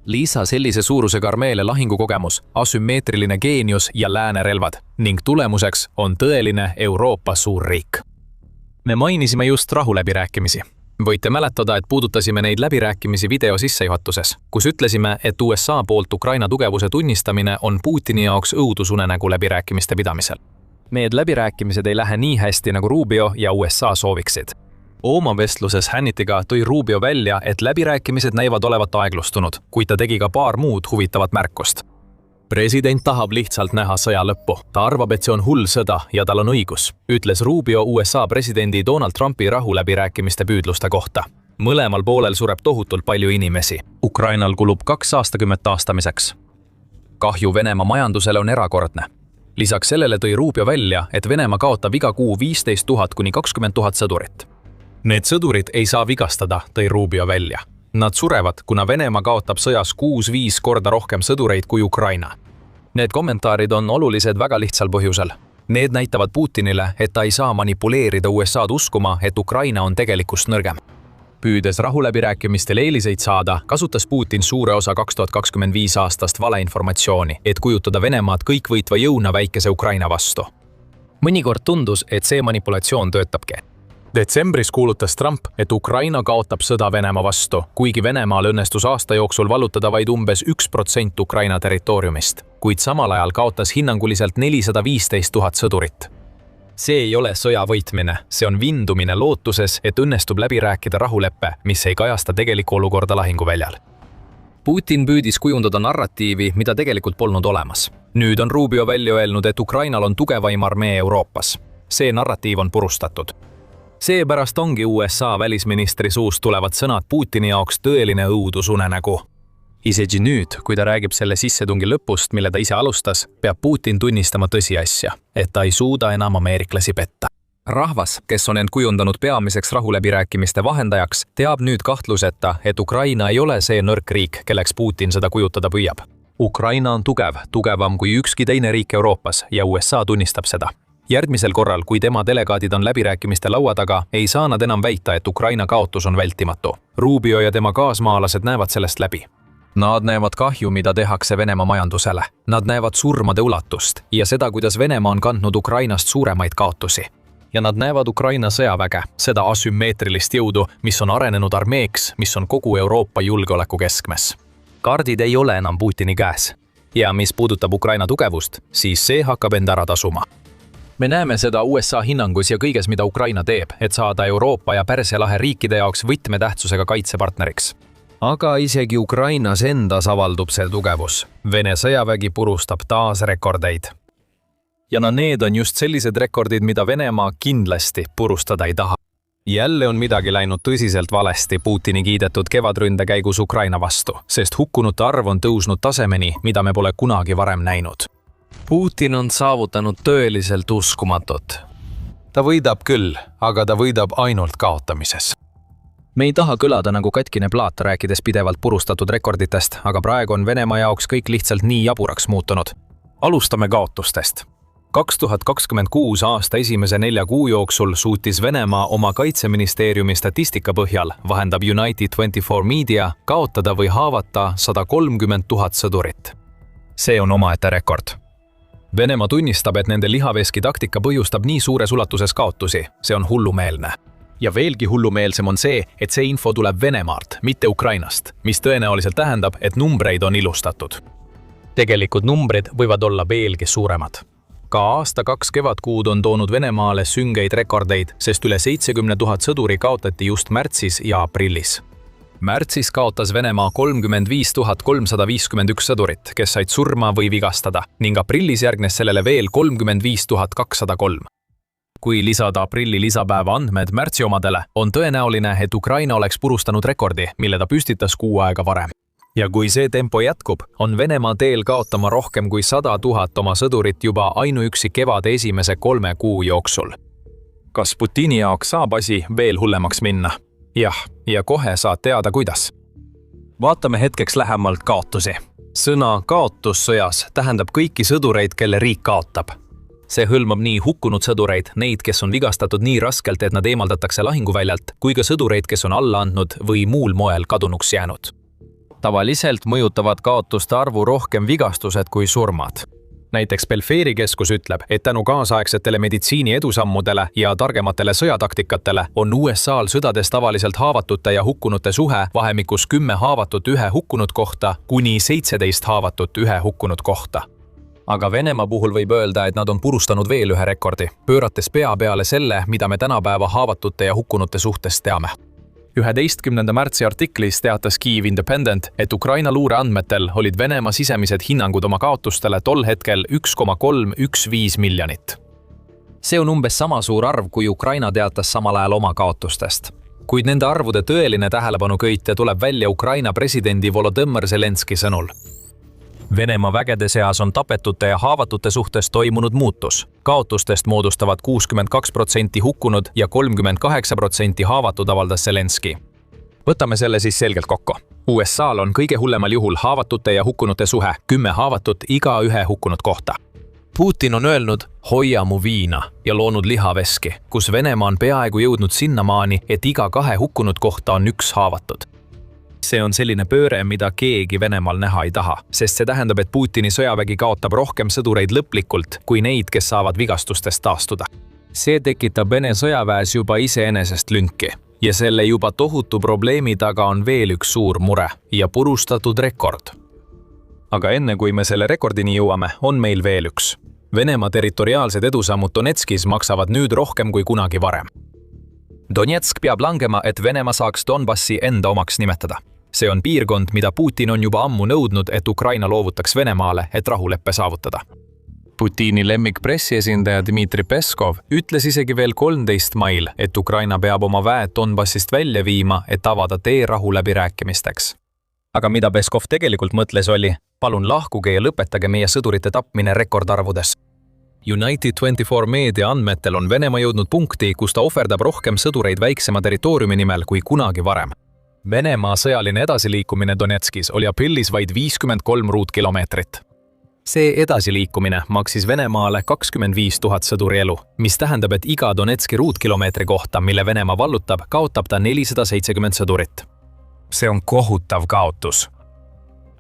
Lisa sellise suurusega armeele lahingukogemus, asümmeetriline geenius ja lääne relvad ning tulemuseks on tõeline Euroopa suurriik. Me mainisime just rahuläbirääkimisi. Võite mäletada, et puudutasime neid läbirääkimisi video sissejuhatuses, kus ütlesime, et USA poolt Ukraina tugevuse tunnistamine on Putini jaoks õudusunenägu läbirääkimiste pidamisel. Need läbirääkimised ei lähe nii hästi, nagu Rubio ja USA sooviksid. Oma vestluses Hannitiga tõi Rubio välja, et läbirääkimised näivad olevat aeglustunud, kuid ta tegi ka paar muud huvitavat märkust. President tahab lihtsalt näha sõja lõppu. Ta arvab, et see on hull sõda ja tal on õigus, ütles Rubio USA presidendi Donald Trumpi rahuläbirääkimiste püüdluste kohta. Mõlemal poolel sureb tohutult palju inimesi. Ukrainal kulub 2 aastakümmet taastamiseks. Kahju Venemaa majandusele on erakordne. Lisaks sellele tõi Rubio välja, et Venemaa kaotab iga kuu 15 000 kuni 20 000 sõdurit. Need sõdurid ei saa vigastada, tõi Rubio välja. Nad surevad, kuna Venemaa kaotab sõjas 6-5 korda rohkem sõdureid kui Ukraina. Need kommentaarid on olulised väga lihtsal põhjusel. Need näitavad Putinile, et ta ei saa manipuleerida USA'd uskuma, et Ukraina on tegelikust nõrgem. Püüdes rahuläbirääkimistel eeliseid saada, kasutas Putin suure osa 2025 aastast valeinformatsiooni, et kujutada Venemaad kõikvõitva jõuna väikese Ukraina vastu. Mõnikord tundus, et see manipulatsioon töötabki. Detsembris kuulutas Trump, et Ukraina kaotab sõda Venemaa vastu, kuigi Venemaal õnnestus aasta jooksul vallutada vaid umbes 1% Ukraina territooriumist, kuid samal ajal kaotas hinnanguliselt 415 000 sõdurit. See ei ole sõja võitmine, see on vindumine lootuses, et õnnestub läbi rääkida rahuleppe, mis ei kajasta tegelikku olukorda lahinguväljal. Putin püüdis kujundada narratiivi, mida tegelikult polnud olemas. Nüüd on Rubio välja öelnud, et Ukrainal on tugevaim armee Euroopas. See narratiiv on purustatud. Seepärast ongi USA välisministri suust tulevad sõnad Putini jaoks tõeline õudusunenägu. Isegi nüüd, kui ta räägib selle sissetungi lõpust, mille ta ise alustas, peab Putin tunnistama tõsiasja, et ta ei suuda enam ameeriklasi petta. Rahvas, kes on end kujundanud peamiseks rahuläbirääkimiste vahendajaks, teab nüüd kahtluseta, et Ukraina ei ole see nõrk riik, kelleks Putin seda kujutada püüab. Ukraina on tugev, tugevam kui ükski teine riik Euroopas ja USA tunnistab seda. Järgmisel korral, kui tema delegaadid on läbirääkimiste laua taga, ei saa nad enam väita, et Ukraina kaotus on vältimatu. Rubio ja tema kaasmaalased näevad sellest läbi. Nad näevad kahju, mida tehakse Venemaa majandusele. Nad näevad surmade ulatust ja seda, kuidas Venemaa on kandnud Ukrainast suuremaid kaotusi. Ja nad näevad Ukraina sõjaväge, seda asümmeetrilist jõudu, mis on arenenud armeeks, mis on kogu Euroopa julgeoleku keskmes. Kaardid ei ole enam Putini käes. Ja mis puudutab Ukraina tugevust, siis see hakkab end ära tasuma. Me näeme seda USA hinnangus ja kõiges, mida Ukraina teeb, et saada Euroopa ja Pärsia lahe riikide jaoks võtmetähtsusega kaitsepartneriks. Aga isegi Ukrainas endas avaldub see tugevus. Vene sõjavägi purustab taas rekordeid. Ja need on just sellised rekordid, mida Venemaa kindlasti purustada ei taha. Jälle on midagi läinud tõsiselt valesti Putini kiidetud kevadründe käigus Ukraina vastu, sest hukkunute arv on tõusnud tasemeni, mida me pole kunagi varem näinud. Putin on saavutanud tõeliselt uskumatut. Ta võidab küll, aga ta võidab ainult kaotamises. Me ei taha kõlada nagu katkine plaat, rääkides pidevalt purustatud rekorditest, aga praegu on Venemaa jaoks kõik lihtsalt nii jaburaks muutunud. Alustame kaotustest. 2026 aasta esimese 4 kuu jooksul suutis Venemaa oma kaitseministeeriumi statistika põhjal, vahendab United24 Media, kaotada või haavata 130 000 sõdurit. See on omaette rekord. Venemaa tunnistab, et nende lihaveski taktika põhjustab nii suures ulatuses kaotusi. See on hullumeelne. Ja veelgi hullumeelsem on see, et see info tuleb Venemaalt, mitte Ukrainast, mis tõenäoliselt tähendab, et numbreid on ilustatud. Tegelikud numbrid võivad olla veelgi suuremad. Ka aasta 2 kevadkuud on toonud Venemaale süngeid rekordeid, sest üle 70 000 sõduri kaotati just märtsis ja aprillis. Märtsis kaotas Venemaa 35 351 sõdurit, kes said surma või vigastada, ning aprillis järgnes sellele veel 35 203. Kui lisada aprilli lisapäeva andmed märtsi omadele, on tõenäoline, et Ukraina oleks purustanud rekordi, mille ta püstitas kuu aega varem. Ja kui see tempo jätkub, on Venemaa teel kaotama rohkem kui 100 000 oma sõdurit juba ainuüksi kevade esimese 3 kuu jooksul. Kas Putini jaoks saab asi veel hullemaks minna? Jah, ja kohe saad teada, kuidas. Vaatame hetkeks lähemalt kaotusi. Sõna kaotus sõjas tähendab kõiki sõdureid, kelle riik kaotab. See hõlmab nii hukkunud sõdureid, neid, kes on vigastatud nii raskelt, et nad eemaldatakse lahinguväljalt, kui ka sõdureid, kes on alla andnud või muul moel kadunuks jäänud. Tavaliselt mõjutavad kaotuste arvu rohkem vigastused kui surmad. Näiteks Belferi keskus ütleb, et tänu kaasaegsetele meditsiini edusammudele ja targematele sõjataktikatele on USA-l sõdades tavaliselt haavatute ja hukkunute suhe vahemikus 10 haavatut 1 hukkunud kohta kuni 17 haavatut 1 hukkunud kohta. Aga Venemaa puhul võib öelda, et nad on purustanud veel ühe rekordi, pöörates pea peale selle, mida me tänapäeva haavatute ja hukkunute suhtes teame. 11. märtsi artiklis teatas Kyiv Independent, et Ukraina luureandmetel olid Venemaa sisemised hinnangud oma kaotustele tol hetkel 1,315 miljonit. See on umbes sama suur arv, kui Ukraina teatas samal ajal oma kaotustest. Kuid nende arvude tõeline tähelepanuköitja tuleb välja Ukraina presidendi Volodõmõr Zelenski sõnul. Venemaa vägede seas on tapetute ja haavatute suhtes toimunud muutus. Kaotustest moodustavad 62% hukkunud ja 38% haavatud, avaldas Zelenski. Võtame selle siis selgelt kokku. USA-l on kõige hullemal juhul haavatute ja hukkunute suhe 10 haavatut iga 1 hukkunud kohta. Putin on öelnud, hoia mu viina ja loonud lihaveski, kus Venemaa on peaaegu jõudnud sinnamaani, et iga 2 hukkunud kohta on 1 haavatud. See on selline pööre, mida keegi Venemaal näha ei taha, sest see tähendab, et Putini sõjavägi kaotab rohkem sõdureid lõplikult kui neid, kes saavad vigastustest taastuda. See tekitab Vene sõjaväes juba iseenesest lünki ja selle juba tohutu probleemi taga on veel üks suur mure ja purustatud rekord. Aga enne kui me selle rekordini jõuame, on meil veel üks. Venemaa territoriaalsed edusammud Donetskis maksavad nüüd rohkem kui kunagi varem. Donetsk peab langema, et Venemaa saaks Donbassi enda omaks nimetada. See on piirkond, mida Putin on juba ammu nõudnud, et Ukraina loovutaks Venemaale, et rahuleppe saavutada. Putini lemmik pressiesindaja Dmitri Peskov ütles isegi veel 13 mail, et Ukraina peab oma väed Donbassist välja viima, et avada tee rahuläbirääkimisteks. Aga mida Peskov tegelikult mõtles oli, palun lahkuge ja lõpetage meie sõdurite tapmine rekordarvudes. United24 Media andmetel on Venemaa jõudnud punkti, kus ta ohverdab rohkem sõdureid väiksema territooriumi nimel kui kunagi varem. Venemaa sõjaline edasiliikumine Donetskis oli aprillis vaid 53 ruutkilomeetrit. See edasiliikumine maksis Venemaale 25 000 sõduri elu, mis tähendab, et iga Donetski ruutkilomeetri kohta, mille Venemaa vallutab, kaotab ta 470 sõdurit. See on kohutav kaotus.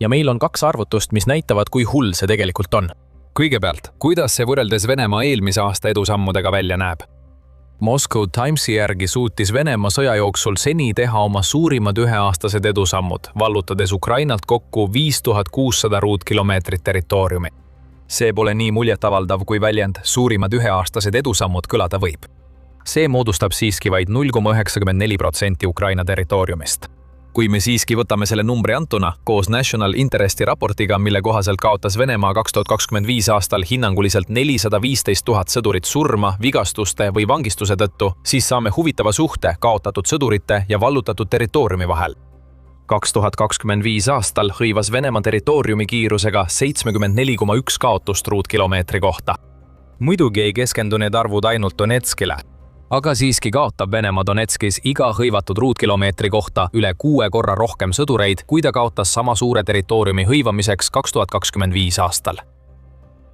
ja meil on 2 arvutust, mis näitavad, kui hull see tegelikult on. Kõigepealt, kuidas see võrreldes Venemaa eelmise aasta edusammudega välja näeb? Moscow Timesi järgi suutis Venemaa sõja jooksul seni teha oma suurimad üheaastased edusammud, vallutades Ukrainalt kokku 5600 ruutkilomeetrit territooriumi. See pole nii muljetavaldav, kui väljend suurimad üheaastased edusammud kõlada võib. See moodustab siiski vaid 0,94% Ukraina territooriumist. Kui me siiski võtame selle numbri antuna koos National Interesti raportiga, mille kohaselt kaotas Venemaa 2025 aastal hinnanguliselt 415 000 sõdurit surma, vigastuste või vangistuse tõttu, siis saame huvitava suhte kaotatud sõdurite ja vallutatud territooriumi vahel. 2025 aastal hõivas Venemaa territooriumi kiirusega 74,1 kaotust ruutkilomeetri kohta. Muidugi ei keskendu need arvud ainult Donetskile, aga siiski kaotab Venemaa Donetskis iga hõivatud ruutkilomeetri kohta üle 6 korra rohkem sõdureid, kui ta kaotas sama suure territooriumi hõivamiseks 2025 aastal.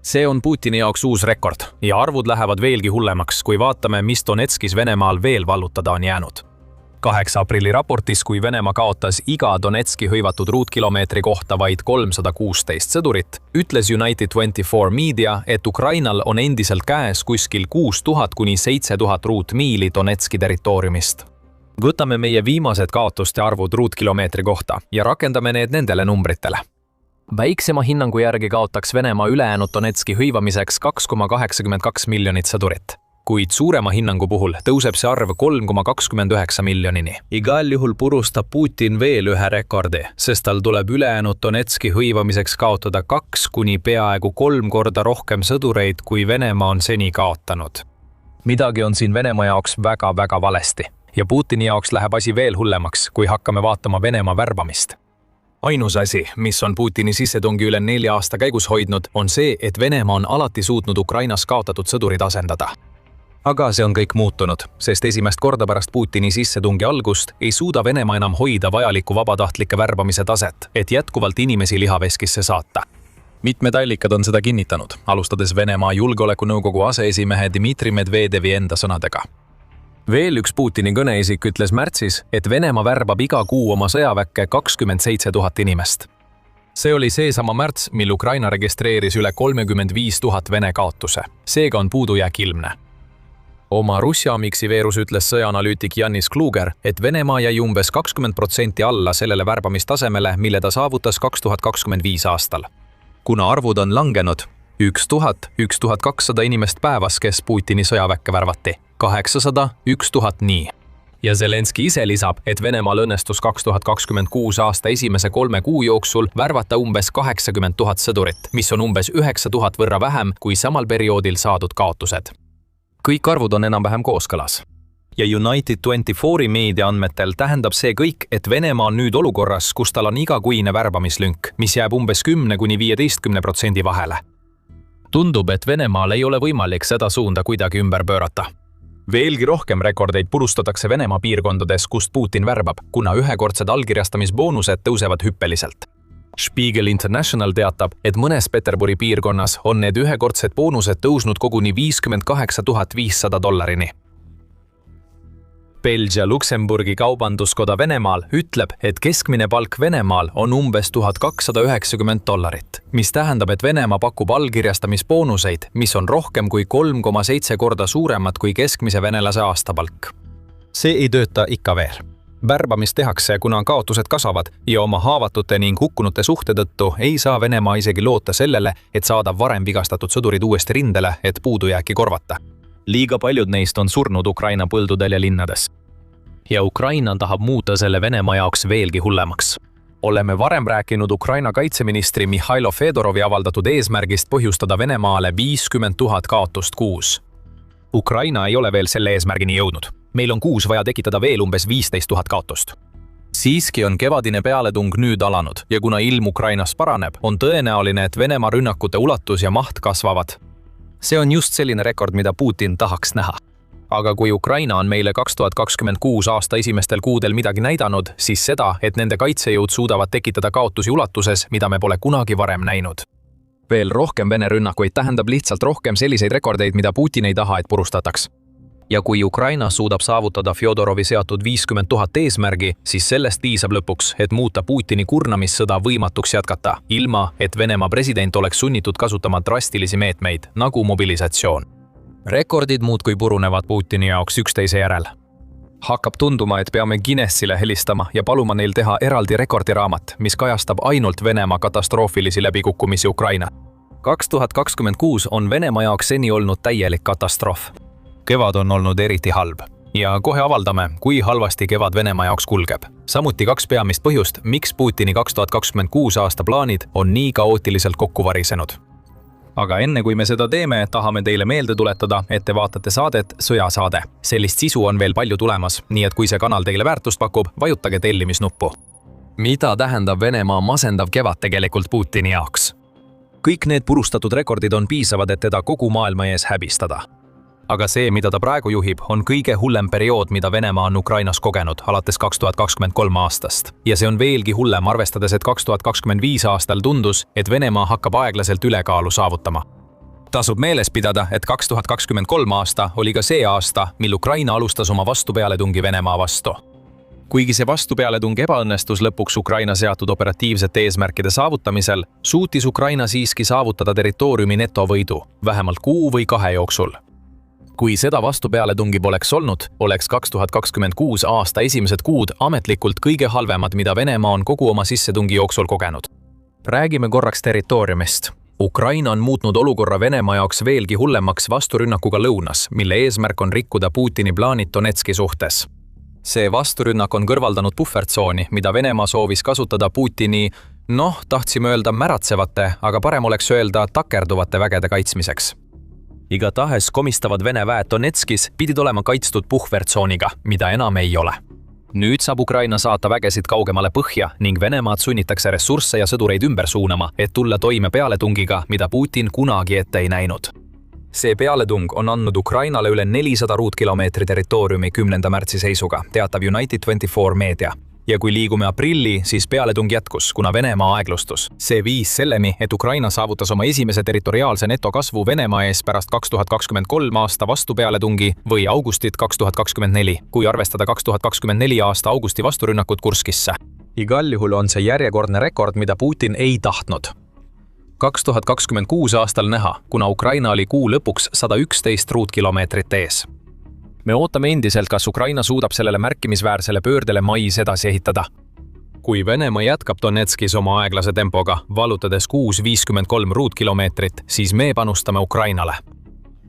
See on Putini jaoks uus rekord ja arvud lähevad veelgi hullemaks, kui vaatame, mis Donetskis Venemaal veel vallutada on jäänud. 8. aprilli raportis, kui Venemaa kaotas iga Donetski hõivatud ruutkilomeetri kohta vaid 316 sõdurit, ütles United 24 Media, et Ukrainal on endiselt käes kuskil 6000 kuni 7000 ruutmiili Donetski territooriumist. Võtame meie viimased kaotuste arvud ruutkilomeetri kohta ja rakendame need nendele numbritele. Väiksema hinnangu järgi kaotaks Venemaa ülejäänud Donetski hõivamiseks 2,82 miljonit sõdurit. Kuid suurema hinnangu puhul tõuseb see arv 3,29 miljonini. Igal juhul purustab Putin veel ühe rekordi, sest tal tuleb ülejäänud Donetski hõivamiseks kaotada 2 kuni peaaegu 3 korda rohkem sõdureid, kui Venemaa on seni kaotanud. Midagi on siin Venemaa jaoks väga valesti ja Putini jaoks läheb asi veel hullemaks, kui hakkame vaatama Venemaa värbamist. Ainus asi, mis on Putini sissetungi üle 4 aasta käigus hoidnud, on see, et Venemaa on alati suutnud Ukrainas kaotatud sõdurid asendada. Aga see on kõik muutunud, sest esimest korda pärast Putini sissetungi algust ei suuda Venemaa enam hoida vajalikku vabatahtlike värbamise taset, et jätkuvalt inimesi lihaveskisse saata. Mitmed allikad on seda kinnitanud, alustades Venemaa Julgeolekunõukogu aseesimehe Dmitri Medvedevi enda sõnadega. Veel üks Putini kõneisik ütles märtsis, et Venemaa värbab iga kuu oma sõjaväkke 27 000 inimest. See oli seesama märts, mil Ukraina registreeris üle 35 000 Vene kaotuse. Seega on puudujääk ilmne. Oma Russia-Mixi veerus ütles sõjaanalüütik Janis Kluger, et Venemaa jäi umbes 20% alla sellele värbamistasemele, mille ta saavutas 2025 aastal. Kuna arvud on langenud, 1000–1200 inimest päevas, kes Putini sõjaväkke värvati, 800, 1000 nii. Ja Zelenski ise lisab, et Venemaal õnnestus 2026 aasta esimese 3 kuu jooksul värvata umbes 80 000 sõdurit, mis on umbes 9000 võrra vähem kui samal perioodil saadud kaotused. Kõik arvud on enam-vähem kooskõlas. Ja United 24 meedia andmetel tähendab see kõik, et Venemaa on nüüd olukorras, kus tal on igakuine värbamislünk, mis jääb umbes 10–15% vahele. Tundub, et Venemaal ei ole võimalik seda suunda kuidagi ümber pöörata. Veelgi rohkem rekordeid purustatakse Venemaa piirkondades, kust Putin värbab, kuna ühekordsed allkirjastamisboonused tõusevad hüppeliselt. Spiegel International teatab, et mõnes Peterburi piirkonnas on need ühekordsed boonused tõusnud koguni $58 500. Belgia Luksemburgi kaubanduskoda Venemaal ütleb, et keskmine palk Venemaal on umbes $1290, mis tähendab, et Venemaa pakub allkirjastamisboonuseid, mis on rohkem kui 3,7 korda suuremad kui keskmise venelase aastapalk. See ei tööta ikka veel. Värbamist tehakse, kuna kaotused kasvavad ja oma haavatute ning hukkunute suhte tõttu ei saa Venemaa isegi loota sellele, et saada varem vigastatud sõdurid uuesti rindele, et puudujääki korvata. Liiga paljud neist on surnud Ukraina põldudel ja linnades. Ja Ukraina tahab muuta selle Venemaa jaoks veelgi hullemaks. Oleme varem rääkinud Ukraina kaitseministri Mihhailo Fedorovi avaldatud eesmärgist põhjustada Venemaale 50 000 kaotust kuus. Ukraina ei ole veel selle eesmärgini jõudnud. Meil on kuus vaja tekitada veel umbes 15 000 kaotust. Siiski on kevadine pealetung nüüd alanud ja kuna ilm Ukrainas paraneb, on tõenäoline, et Venemaa rünnakute ulatus ja maht kasvavad. See on just selline rekord, mida Putin tahaks näha. Aga kui Ukraina on meile 2026 aasta esimestel kuudel midagi näidanud, siis seda, et nende kaitsejõud suudavad tekitada kaotusi ulatuses, mida me pole kunagi varem näinud. Veel rohkem Vene rünnakuid tähendab lihtsalt rohkem selliseid rekordeid, mida Putin ei taha, et purustataks. Ja kui Ukraina suudab saavutada Fjodorovi seatud 50 000 eesmärgi, siis sellest piisab lõpuks, et muuta Putini kurnamissõda võimatuks jätkata, ilma et Venemaa president oleks sunnitud kasutama drastilisi meetmeid, nagu mobilisatsioon. Rekordid muudkui purunevad Putini jaoks üksteise järel. Hakkab tunduma, et peame Guinnessile helistama ja paluma neil teha eraldi rekordiraamat, mis kajastab ainult Venemaa katastroofilisi läbikukkumisi Ukraina. 2026 on Venemaa jaoks seni olnud täielik katastroof. Kevad on olnud eriti halb. Ja kohe avaldame, kui halvasti kevad Venemaa jaoks kulgeb. Samuti 2 peamist põhjust, miks Putini 2026 aasta plaanid on nii kaootiliselt kokku varisenud. Aga enne kui me seda teeme, tahame teile meelde tuletada, et te vaatate saadet Sõjasaade. Sellist sisu on veel palju tulemas, nii et kui see kanal teile väärtust pakub, vajutage tellimisnuppu. Mida tähendab Venemaa masendav kevad tegelikult Putini jaoks? Kõik need purustatud rekordid on piisavad, et teda kogu maailma ees häbistada. Aga see, mida ta praegu juhib, on kõige hullem periood, mida Venemaa on Ukrainas kogenud alates 2023 aastast. Ja see on veelgi hullem, arvestades, et 2025 aastal tundus, et Venemaa hakkab aeglaselt ülekaalu saavutama. Tasub meeles pidada, et 2023 aasta oli ka see aasta, mil Ukraina alustas oma vastupealetungi Venemaa vastu. Kuigi see vastupealetung ebaõnnestus lõpuks Ukraina seatud operatiivsete eesmärkide saavutamisel, suutis Ukraina siiski saavutada territooriumi netovõidu, vähemalt 1 või 2 jooksul. Kui seda vastupealetungi poleks olnud, oleks 2026 aasta esimesed kuud ametlikult kõige halvemad, mida Venemaa on kogu oma sissetungi jooksul kogenud. Räägime korraks territooriumist. Ukraina on muutnud olukorra Venemaa jaoks veelgi hullemaks vasturünnakuga lõunas, mille eesmärk on rikkuda Putini plaanid Donetski suhtes. See vasturünnak on kõrvaldanud puhvertsooni, mida Venemaa soovis kasutada Putini, tahtsime öelda märatsevate, aga parem oleks öelda takerduvate vägede kaitsmiseks. Igatahes komistavad Vene väed Donetskis pidid olema kaitstud puhvertsooniga, mida enam ei ole. Nüüd saab Ukraina saata vägesid kaugemale põhja ning Venemaad sunnitakse ressursse ja sõdureid ümber suunama, et tulla toime pealetungiga, mida Putin kunagi ette ei näinud. See pealetung on andnud Ukrainale üle 400 ruutkilomeetri territooriumi 10. märtsi seisuga, teatab United24 meedia. Ja kui liigume aprilli, siis pealetung jätkus, kuna Venemaa aeglustus. See viis selleni, et Ukraina saavutas oma esimese territoriaalse netokasvu Venemaa ees pärast 2023 aasta vastupealetungi või augustit 2024, kui arvestada 2024 aasta augusti vasturünnakut Kurskisse. Igal juhul on see järjekordne rekord, mida Putin ei tahtnud. 2026 aastal näha, kuna Ukraina oli kuu lõpuks 111 ruutkilomeetrit ees. Me ootame endiselt, kas Ukraina suudab sellele märkimisväärsele pöördele mais edasi ehitada. Kui Venemaa jätkab Donetskis oma aeglase tempoga, vallutades 653 ruutkilomeetrit, siis me panustame Ukrainale.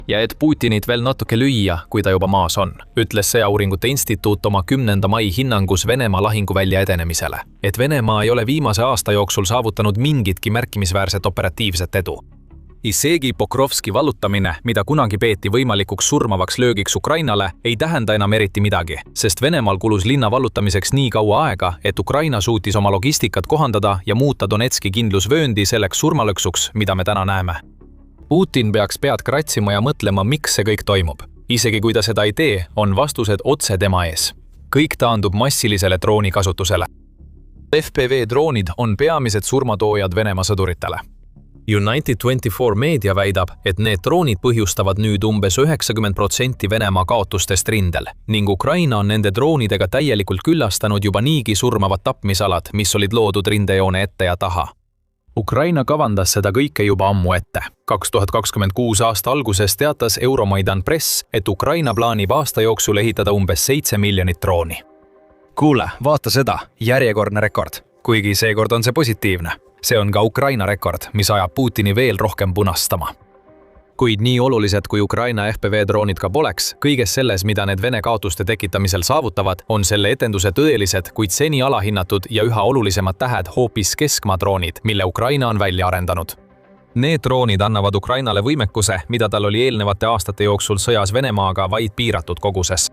Ja et Putinit veel natuke lüüa, kui ta juba maas on, ütles Sõjauuringute Instituut oma 10. mai hinnangus Venemaa lahinguvälja edenemisele, et Venemaa ei ole viimase aasta jooksul saavutanud mingitki märkimisväärset operatiivset edu. Isegi Pokrovski vallutamine, mida kunagi peeti võimalikuks surmavaks löögiks Ukrainale, ei tähenda enam eriti midagi, sest Venemaal kulus linna vallutamiseks nii kaua aega, et Ukraina suutis oma logistikat kohandada ja muuta Donetski kindlusvööndi selleks surmalõksuks, mida me täna näeme. Putin peaks pead kratsima ja mõtlema, miks see kõik toimub. Isegi kui ta seda ei tee, on vastused otse tema ees. Kõik taandub massilisele droonikasutusele. FPV droonid on peamised surmatoojad Venemaa sõduritele. United24 meedia väidab, et need droonid põhjustavad nüüd umbes 90% Venemaa kaotustest rindel ning Ukraina on nende droonidega täielikult küllastanud juba niigi surmavad tapmisalad, mis olid loodud rindejoone ette ja taha. Ukraina kavandas seda kõike juba ammu ette. 2026 aasta alguses teatas Euromaidan Press, et Ukraina plaanib aasta jooksul ehitada umbes 7 miljonit drooni. Kuule, vaata seda, järjekordne rekord. Kuigi seekord on see positiivne. See on ka Ukraina rekord, mis ajab Putini veel rohkem punastama. Kuid nii olulised kui Ukraina FPV-droonid ka poleks, kõiges selles, mida need Vene kaotuste tekitamisel saavutavad, on selle etenduse tõelised, kuid seni alahinnatud ja üha olulisemad tähed hoopis keskmaa-droonid, mille Ukraina on välja arendanud. Need droonid annavad Ukrainale võimekuse, mida tal oli eelnevate aastate jooksul sõjas Venemaaga vaid piiratud koguses.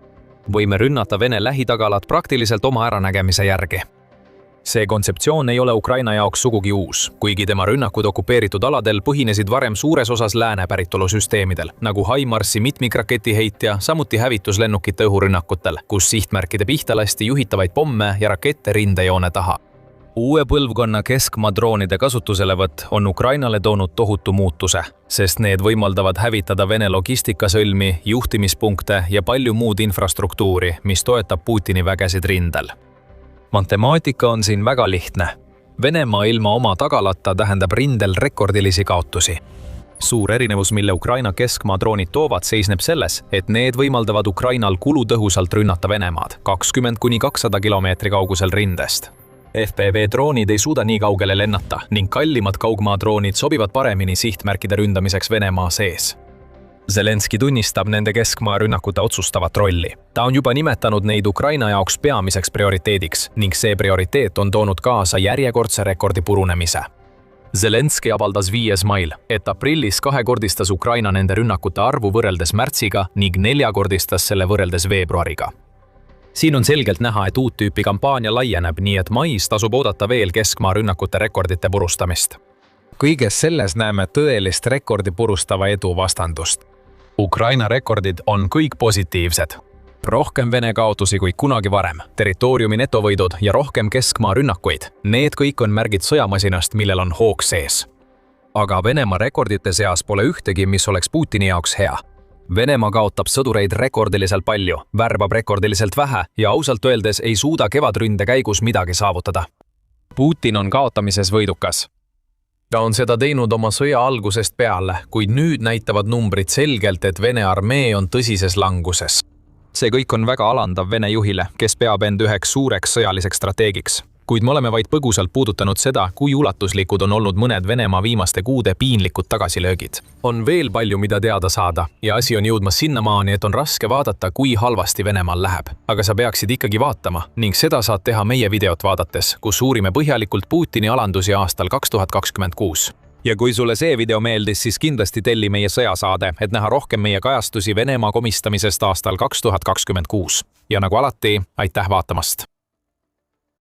Võime rünnata Vene lähitagalat praktiliselt oma äranägemise järgi. See kontseptsioon ei ole Ukraina jaoks sugugi uus, kuigi tema rünnakud okupeeritud aladel põhinesid varem suures osas lääne päritolu-süsteemidel, nagu HIMARS-i mitmikraketiheitja, samuti hävituslennukite õhurünnakutel, kus sihtmärkide pihta lasti juhitavaid pomme ja rakette rindejoone taha. Uue põlvkonna keskmaa droonide kasutuselevõtt on Ukrainale toonud tohutu muutuse, sest need võimaldavad hävitada Vene logistikasõlmi, juhtimispunkte ja palju muud infrastruktuuri, mis toetab Putini vägesid rindel. Matemaatika on siin väga lihtne. Venemaa ilma oma tagalata tähendab rindel rekordilisi kaotusi. Suur erinevus, mille Ukraina keskmaa droonid toovad, seisneb selles, et need võimaldavad Ukrainal kulutõhusalt rünnata Venemaad 20–200 kilomeetri kaugusel rindest. FPV droonid ei suuda nii kaugele lennata ning kallimad kaugmaadroonid sobivad paremini sihtmärkide ründamiseks Venemaa sees. Zelenski tunnistab nende keskmaa rünnakute otsustavat rolli. Ta on juba nimetanud neid Ukraina jaoks peamiseks prioriteediks ning see prioriteet on toonud kaasa järjekordse rekordi purunemise. Zelenski avaldas 5. mail, et aprillis kahekordistas Ukraina nende rünnakute arvu võrreldes märtsiga ning neljakordistas selle võrreldes veebruariga. Siin on selgelt näha, et uut tüüpi kampaania laieneb, nii et mais tasub oodata veel keskmaa rünnakute rekordite purustamist. Kõiges selles näeme tõelist rekordi purustava edu vastandust. Ukraina rekordid on kõik positiivsed. Rohkem Vene kaotusi kui kunagi varem, territooriumi netovõidud ja rohkem keskmaa rünnakuid. Need kõik on märgid sõjamasinast, millel on hoog sees. Aga Venemaa rekordite seas pole ühtegi, mis oleks Putini jaoks hea. Venemaa kaotab sõdureid rekordiliselt palju, värbab rekordiliselt vähe ja ausalt öeldes ei suuda kevadründe käigus midagi saavutada. Putin on kaotamises võidukas. Ta on seda teinud oma sõja algusest peale, kuid nüüd näitavad numbrid selgelt, et Vene armee on tõsises languses. See kõik on väga alandav Vene juhile, kes peab end üheks suureks sõjaliseks strateegiks. Kuid me oleme vaid põgusalt puudutanud seda, kui ulatuslikud on olnud mõned Venemaa viimaste kuude piinlikud tagasilöögid. On veel palju, mida teada saada ja asi on jõudmas sinnamaani, et on raske vaadata, kui halvasti Venemaal läheb. Aga sa peaksid ikkagi vaatama ning seda saad teha meie videot vaadates, kus uurime põhjalikult Putini alandusi aastal 2026. Ja kui sulle see video meeldis, siis kindlasti telli meie sõjasaade, et näha rohkem meie kajastusi Venemaa komistamisest aastal 2026. Ja nagu alati, aitäh vaatamast!